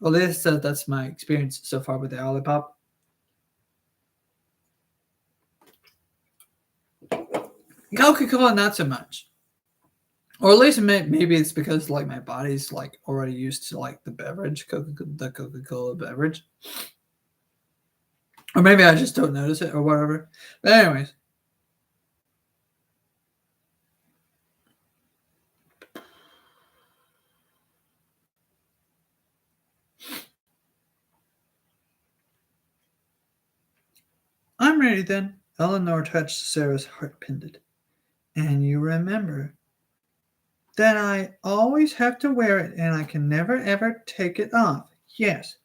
Well, at least that's my experience so far with the lollipop. Coca-Cola, not so much. Or at least maybe it's because like my body's like already used to like the beverage, the Coca-Cola beverage. Or maybe I just don't notice it or whatever. But anyways. I'm ready then. Eleanor touched Sarah's heart pendant. And you remember that I always have to wear it and I can never ever take it off. Yes.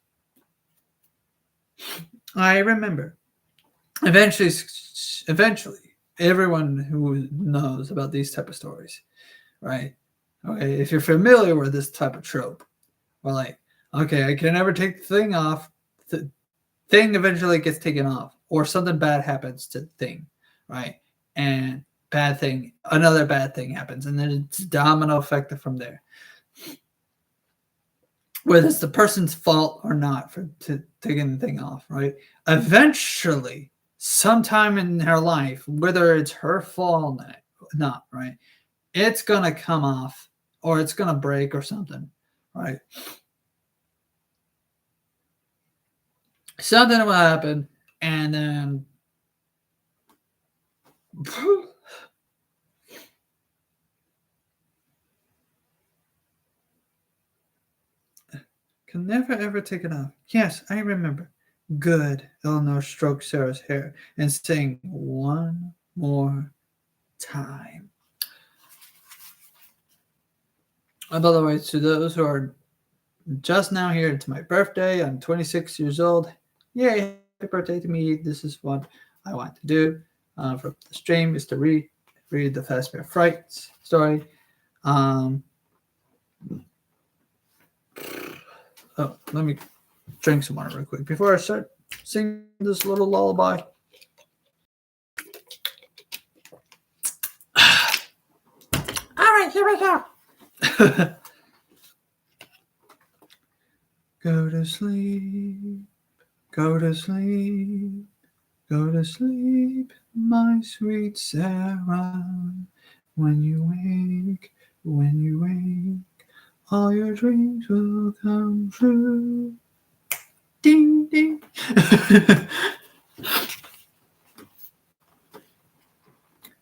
I remember. Eventually, everyone who knows about these type of stories, right? Okay, if you're familiar with this type of trope, or like, okay, I can never take the thing off. The thing eventually gets taken off, or something bad happens to the thing, right? And another bad thing happens, and then it's domino effect from there. Whether it's the person's fault or not for taking the thing off, right? Eventually, sometime in her life, whether it's her fault or not, right? It's gonna come off, or it's gonna break or something, right? Something will happen, and then can never ever take it off. Yes, I remember. Good. Eleanor stroked Sarah's hair and sang one more time. And by the way, to those who are just now here, it's my birthday. I'm 26 years old. Yay, happy birthday to me. This is what I want to do for the stream is to read the Fazbear Frights story. Let me drink some water real quick before I start singing this little lullaby. All right, here we go. Go to sleep, go to sleep, go to sleep, my sweet Sarah. When you wake, all your dreams will come true. Ding, ding.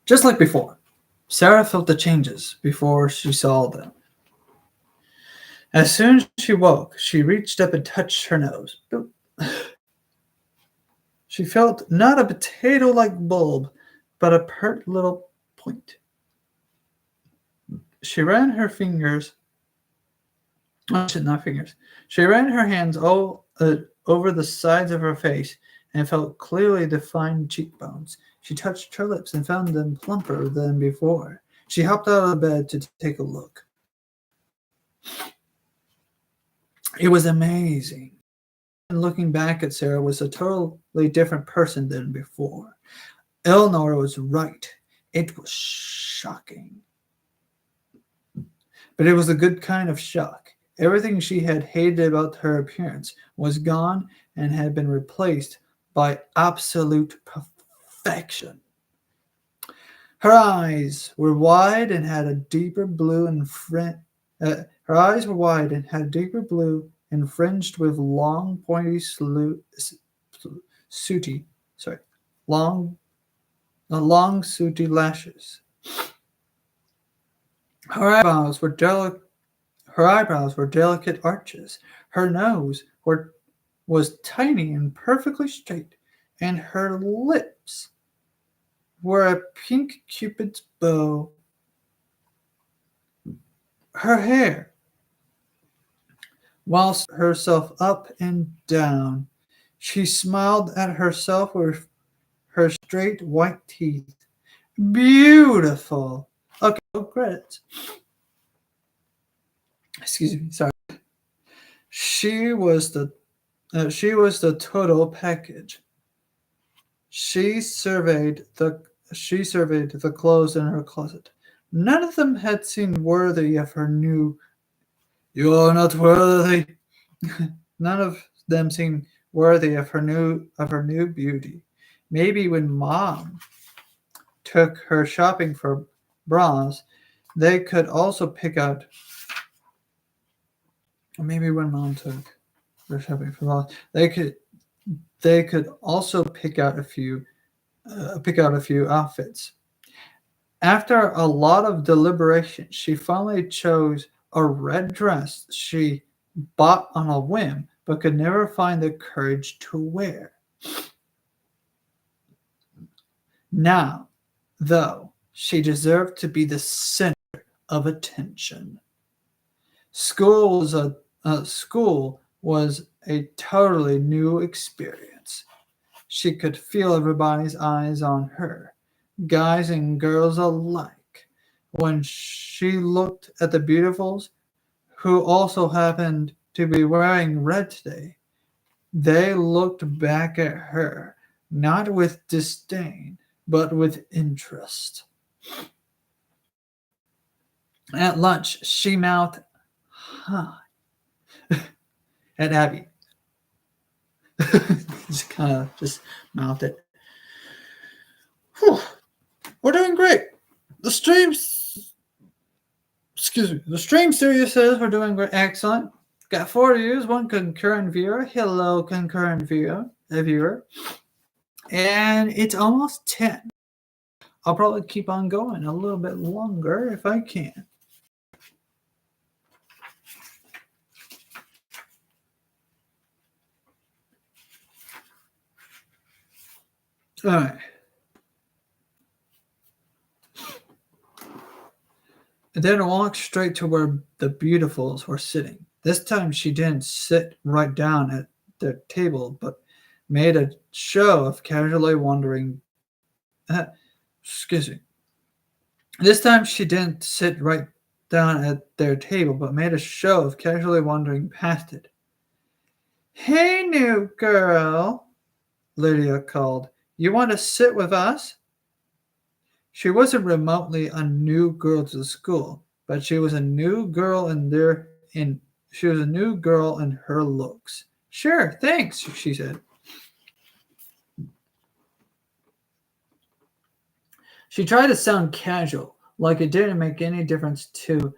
Just like before, Sarah felt the changes before she saw them. As soon as she woke, she reached up and touched her nose. She felt not a potato-like bulb, but a pert little point. She ran her fingers, not fingers. She ran her hands over the sides of her face and felt clearly defined cheekbones. She touched her lips and found them plumper than before. She hopped out of bed to take a look. It was amazing. And looking back at Sarah was a totally different person than before. Eleanor was right. It was shocking. But it was a good kind of shock. Everything she had hated about her appearance was gone and had been replaced by absolute perfection. Her eyes were wide and had a deeper blue and fringed with long, pointy, sooty lashes. Her eyebrows were delicate arches. Her nose was tiny and perfectly straight, and her lips were a pink Cupid's bow. Her hair whilst herself up and down. She smiled at herself with her straight white teeth. Beautiful. Okay, credits. Excuse me, sorry. She was the total package. She surveyed the clothes in her closet. None of them had seemed worthy of her new. You're not worthy. None of them seemed worthy of her new beauty. Maybe when Mom took her shopping for bras, they could also pick out. Or maybe when Mom took her shopping for bras, they could also pick out a few outfits. After a lot of deliberation, she finally chose a red dress she bought on a whim but could never find the courage to wear. Now, though, she deserved to be the center of attention. School was a totally new experience. She could feel everybody's eyes on her, guys and girls alike. When she looked at the beautifuls, who also happened to be wearing red today, they looked back at her, not with disdain, but with interest. At lunch, she mouthed, "Huh," at Abby. Just kind of just mouthed it. Whew, we're doing great. The stream, excuse me, the stream series says we're doing great. Excellent. Got 4 views, 1 concurrent viewer. Hello, concurrent viewer. And it's almost 10. I'll probably keep on going a little bit longer if I can. All right. And then walked straight to where the beautifuls were sitting. This time she didn't sit right down at their table, but made a show of casually wandering. Excuse me. This time she didn't sit right down at their table, but made a show of casually wandering past it. "Hey, new girl," Lydia called. "You want to sit with us?" She wasn't remotely a new girl to the school, but she was a new girl she was a new girl in her looks. "Sure, thanks," she said. She tried to sound casual, like it didn't make any difference to her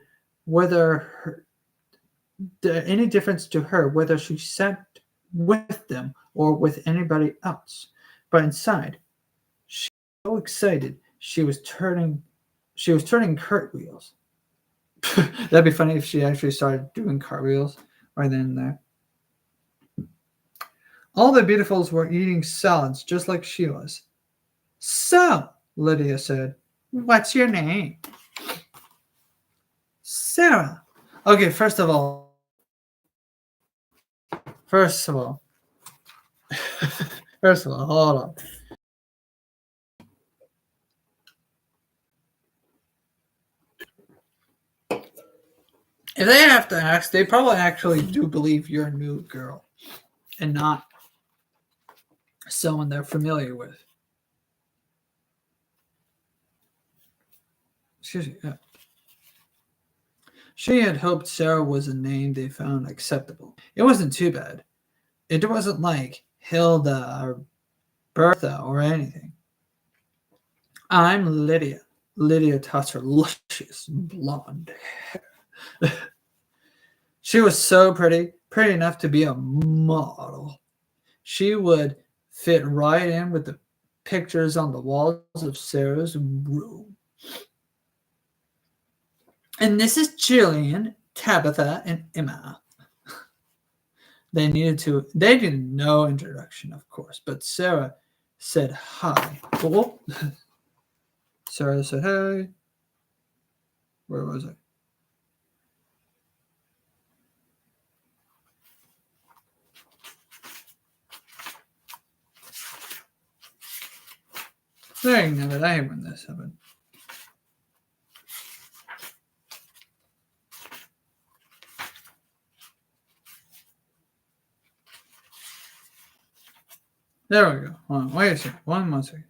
whether she sat with them or with anybody else. But inside, she was so excited she was turning cartwheels. That'd be funny if she actually started doing cartwheels right then and there. All the beautifuls were eating salads just like she was. "So," Lydia said, "what's your name?" "Sarah." Okay, first of all, first of all, hold on. If they have to ask, they probably actually do believe you're a new girl and not someone they're familiar with. Excuse me. Yeah. She had hoped Sarah was a name they found acceptable. It wasn't too bad. It wasn't like Hilda or Bertha or anything. "I'm Lydia." Lydia tossed her luscious blonde hair. She was so pretty enough to be a model. She would fit right in with the pictures on the walls of Sarah's room. "And this is Jillian, Tabitha, and Emma." They needed no introduction, of course, but Sarah said hi. Oh, Sarah said, "Hey." Where was I? Dang it, I hate when this happened. There we go. Hold on, wait a second. One more second.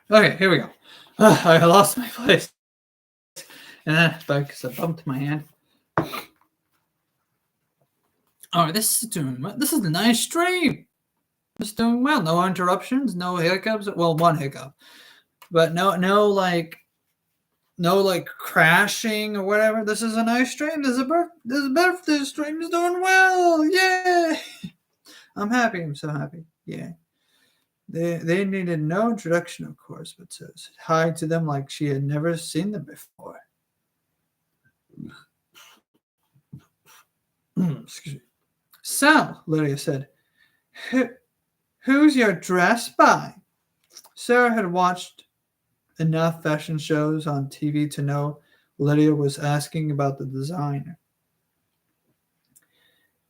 Okay, here we go. I lost my place. And then because I bumped my hand. Alright, this is a nice stream. It's doing well. No interruptions, no hiccups. Well, one hiccup. But no crashing or whatever. This is a nice stream. This birthday stream is doing well. Yay! I'm happy. I'm so happy. Yeah. They needed no introduction, of course, but says hi to them like she had never seen them before. Excuse me. So, Lydia said, who's your dress by? Sarah had watched enough fashion shows on TV to know Lydia was asking about the designer.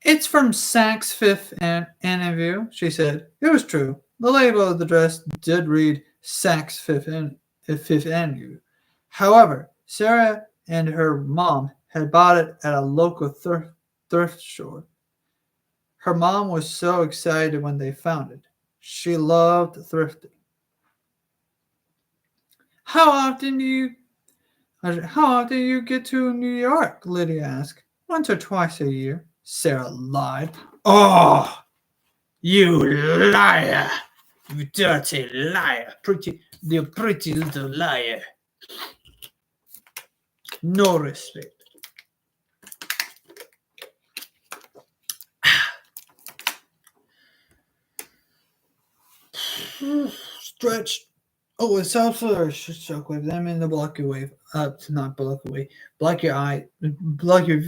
It's from Saks Fifth Avenue, she said. It was true. The label of the dress did read Saks Fifth Avenue. However, Sarah and her mom had bought it at a local thrift store. Her mom was so excited when they found it. She loved thrifting. How often do you get to New York? Lydia asked. Once or twice a year, Sarah lied. Oh, you liar! You dirty liar! You pretty little liar. No respect. Stretch. Oh, it's also a shockwave. That means the block your wave. Not block your wave. Block your eye. Block your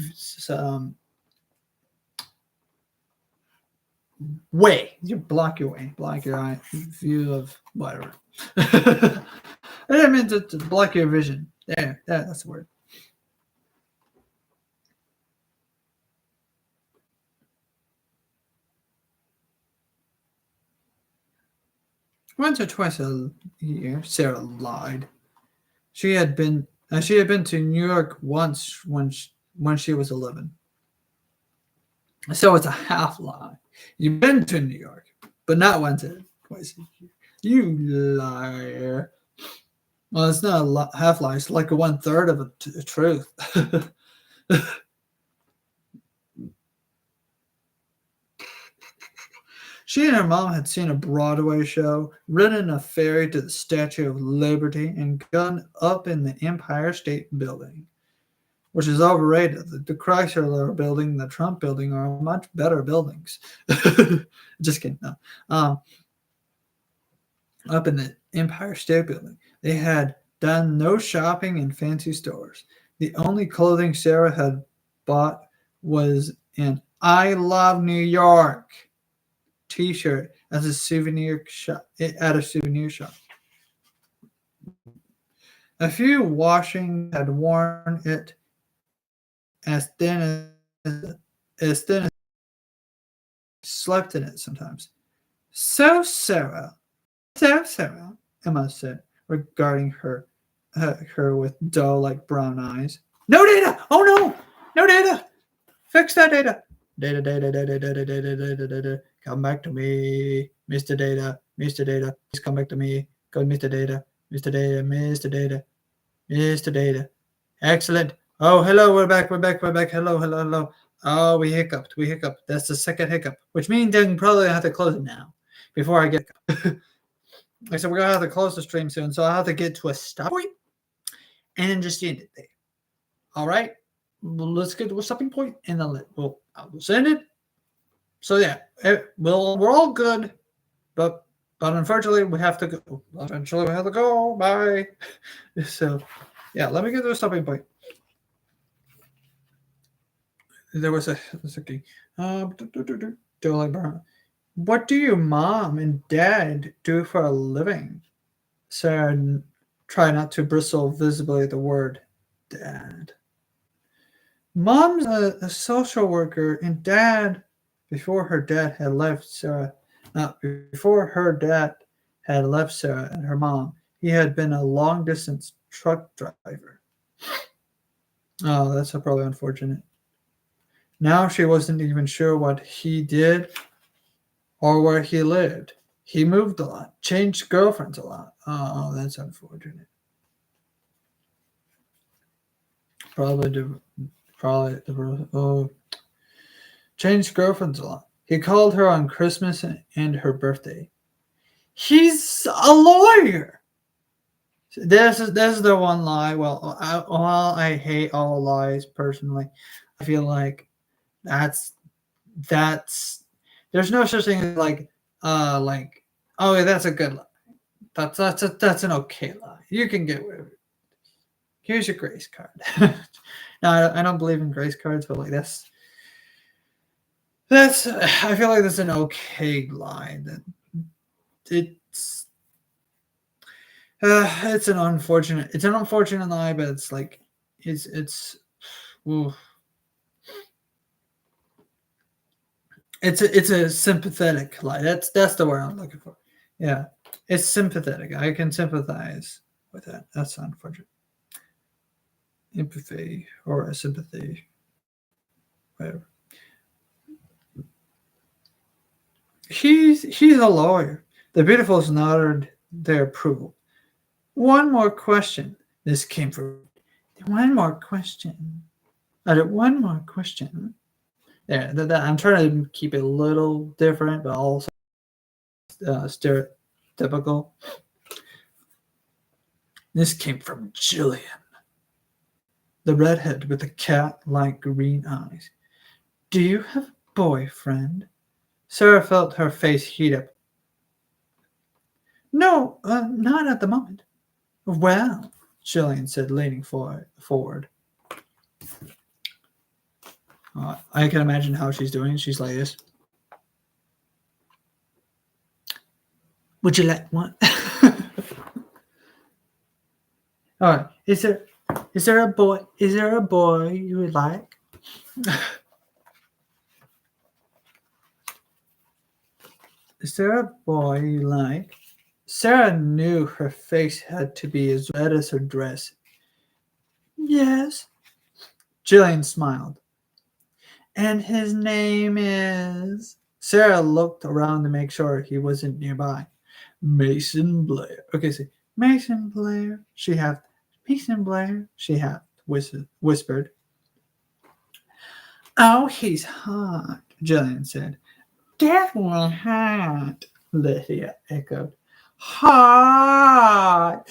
way. You block your way. Block your eye. View of whatever. I didn't mean to block your vision. There. That's the word. Once or twice a year, Sarah lied. She had been to New York once when she was 11. So it's a half lie. You've been to New York, but not once or twice a year. You liar. Well, it's not a half lie. It's like a 1/3 of a truth. She and her mom had seen a Broadway show, ridden a ferry to the Statue of Liberty, and gone up in the Empire State Building, which is overrated. The Chrysler Building and the Trump Building are much better buildings. Just kidding. No. Up in the Empire State Building, they had done no shopping in fancy stores. The only clothing Sarah had bought was an I Love New York T-shirt as a souvenir shop at a souvenir shop. A few washings had worn it as thin as slept in it sometimes. So Sarah, Emma said, regarding her with dull, brown eyes. No data! Oh no! No data! Fix that data! Data. Come back to me, Mr. Data. Please come back to me. Go, Mr. Data. Mr. Data. Excellent. Oh, hello, we're back. Hello. Oh, we hiccuped. That's the second hiccup, which means I'm probably have to close it now before I get. I said we're gonna have to close the stream soon, so I'll have to get to a stop point and just end it there. All right, let's get to a stopping point, and then we'll send it. So yeah, we're all good, but unfortunately we have to go. Bye. So yeah, let me get to a stopping point. There was a okay. What do your mom and dad do for a living? Sarah tried not to bristle visibly at the word dad. Mom's a social worker, and dad, before her dad had left Sarah and her mom, he had been a long-distance truck driver. Oh, that's probably unfortunate. Now she wasn't even sure what he did or where he lived. He moved a lot, changed girlfriends a lot. Oh, that's unfortunate. Probably the oh, changed girlfriends a lot. He called her on Christmas and her birthday. He's a lawyer. This is the one lie. Well, while I hate all lies personally, I feel like that's that's there's no such thing as like oh yeah, that's a good lie. That's an okay lie. You can get away with it. Here's your grace card. No, I don't believe in grace cards, but like that's I feel like that's an okay lie. That it's it's an unfortunate lie, but it's like it's ooh. It's a sympathetic lie. That's the word I'm looking for. Yeah, it's sympathetic. I can sympathize with that. That's unfortunate. Empathy or a sympathy, whatever. He's a lawyer. The beautifuls nodded their approval. One more question. This came from one more question. I did one more question. Yeah, I'm trying to keep it a little different, but also stereotypical. This came from Jillian, the redhead with the cat-like green eyes. Do you have a boyfriend? Sarah felt her face heat up. No, not at the moment. Well, Jillian said, leaning forward. I can imagine how she's doing. She's like this. Would you like one? All right. Is there a boy? Is there a boy you would like? Is there a boy you like? Sarah knew her face had to be as red as her dress. Yes. Jillian smiled. And his name is... Sarah looked around to make sure he wasn't nearby. Mason Blair. Okay, so Mason Blair, she half. Mason Blair, she half whispered. Oh, he's hot, Jillian said. Definitely hot, Lydia echoed. Hot!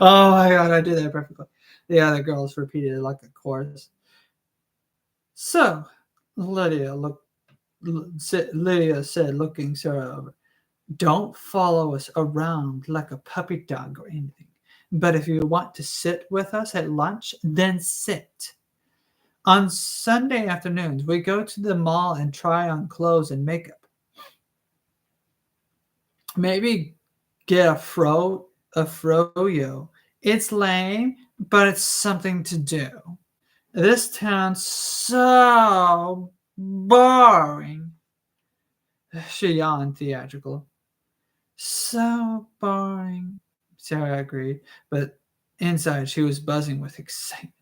Oh my god, I did that perfectly. The other girls repeated it like a chorus. So, Lydia said, looking Sarah over. Don't follow us around like a puppy dog or anything. But if you want to sit with us at lunch, then sit. On Sunday afternoons, we go to the mall and try on clothes and makeup. Maybe get a froyo. It's lame, but it's something to do. This town's so boring. She yawned theatrical. So boring, Sarah agreed, but inside she was buzzing with excitement.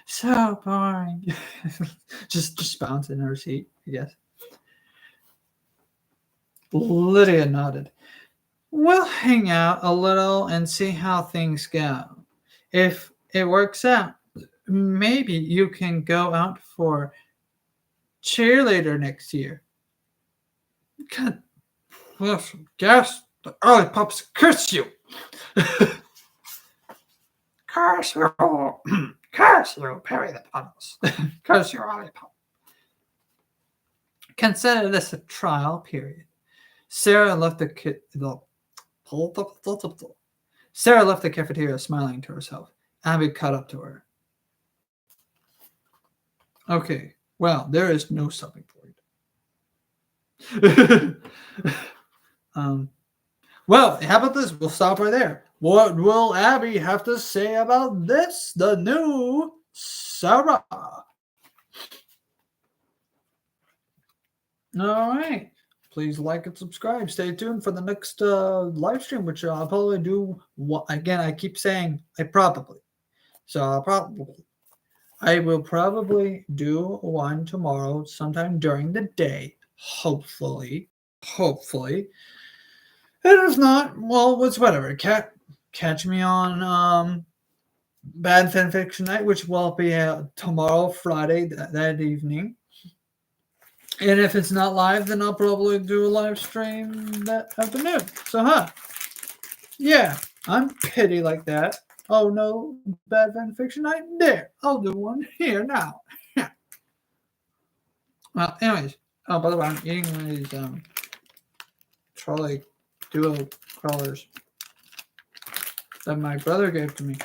So boring. just bouncing in her seat, I guess. Lydia nodded. We'll hang out a little and see how things go. If it works out, maybe you can go out for cheerleader next year. God, guess the early pups curse you. Curse you. Curse you, Perry the Puddles. Curse you, early pup. Consider this a trial period. Sarah left the cafeteria smiling to herself. Abby caught up to her. Okay, well, there is no stopping for it. Well, how about this? We'll stop right there. What will Abby have to say about this? The new Sarah. All right. Please like and subscribe. Stay tuned for the next live stream, which I'll probably do. Again, I keep saying I probably. So I will probably do one tomorrow sometime during the day, hopefully. hopefully. And if not, well, it's whatever. Catch me on Bad Fan Fiction Night, which will be tomorrow, Friday, that evening. And if it's not live, then I'll probably do a live stream that afternoon. So, yeah, I'm petty like that. Oh no, Bad Fan Fiction Night? There, I'll do one here now. Well, anyways, oh, by the way, I'm eating one of these trolley duo crawlers that my brother gave to me.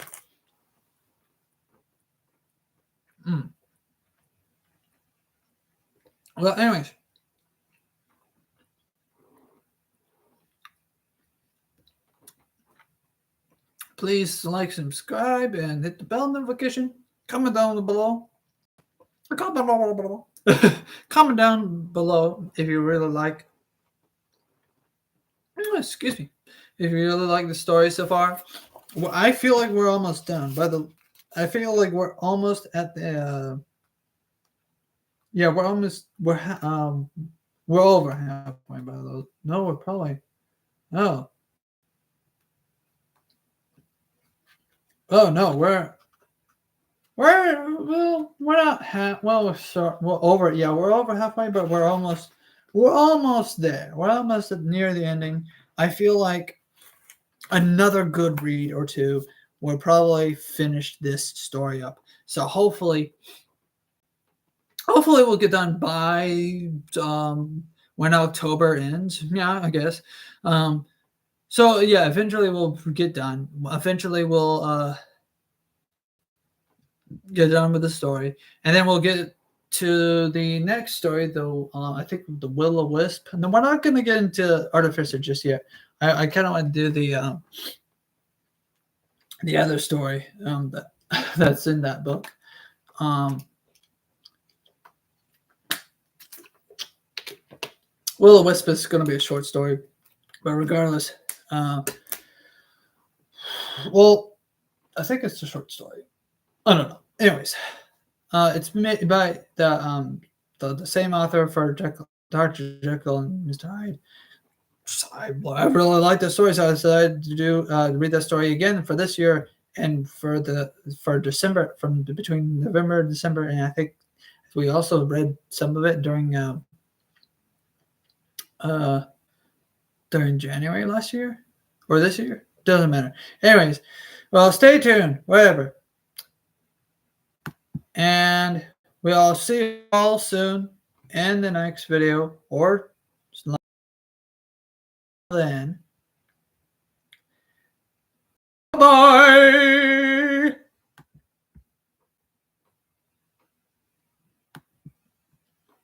Well, anyways. Please like, subscribe, and hit the bell notification. Comment down below. Comment down below if you really like. Excuse me. If you really like the story so far. Well, I feel like we're almost done. I feel like we're almost at the. Yeah, we're over halfway by those. No, we're probably. Oh. Oh no, we're not half. Well, we're over. Yeah, we're over halfway, but we're almost there. We're almost near the ending. I feel like another good read or two will probably finish this story up. So hopefully we'll get done by when October ends. Yeah, I guess. So yeah, eventually we'll get done. Eventually we'll get done with the story, and then we'll get to the next story. Though I think the Will-O-Wisp. And we're not going to get into Artificer just yet. I kind of want to do the other story that's in that book. Will-O-Wisp is going to be a short story, but regardless, well, I think it's a short story. I don't know. Anyways, it's made by the same author for Dr. Jekyll and Mr. Hyde. I really like the story, so I decided to read that story again for this year and for December, from between November and December, and I think we also read some of it during January last year or this year. Doesn't matter. Anyways, well, stay tuned. Whatever. And we'll see you all soon in the next video, or then. Bye.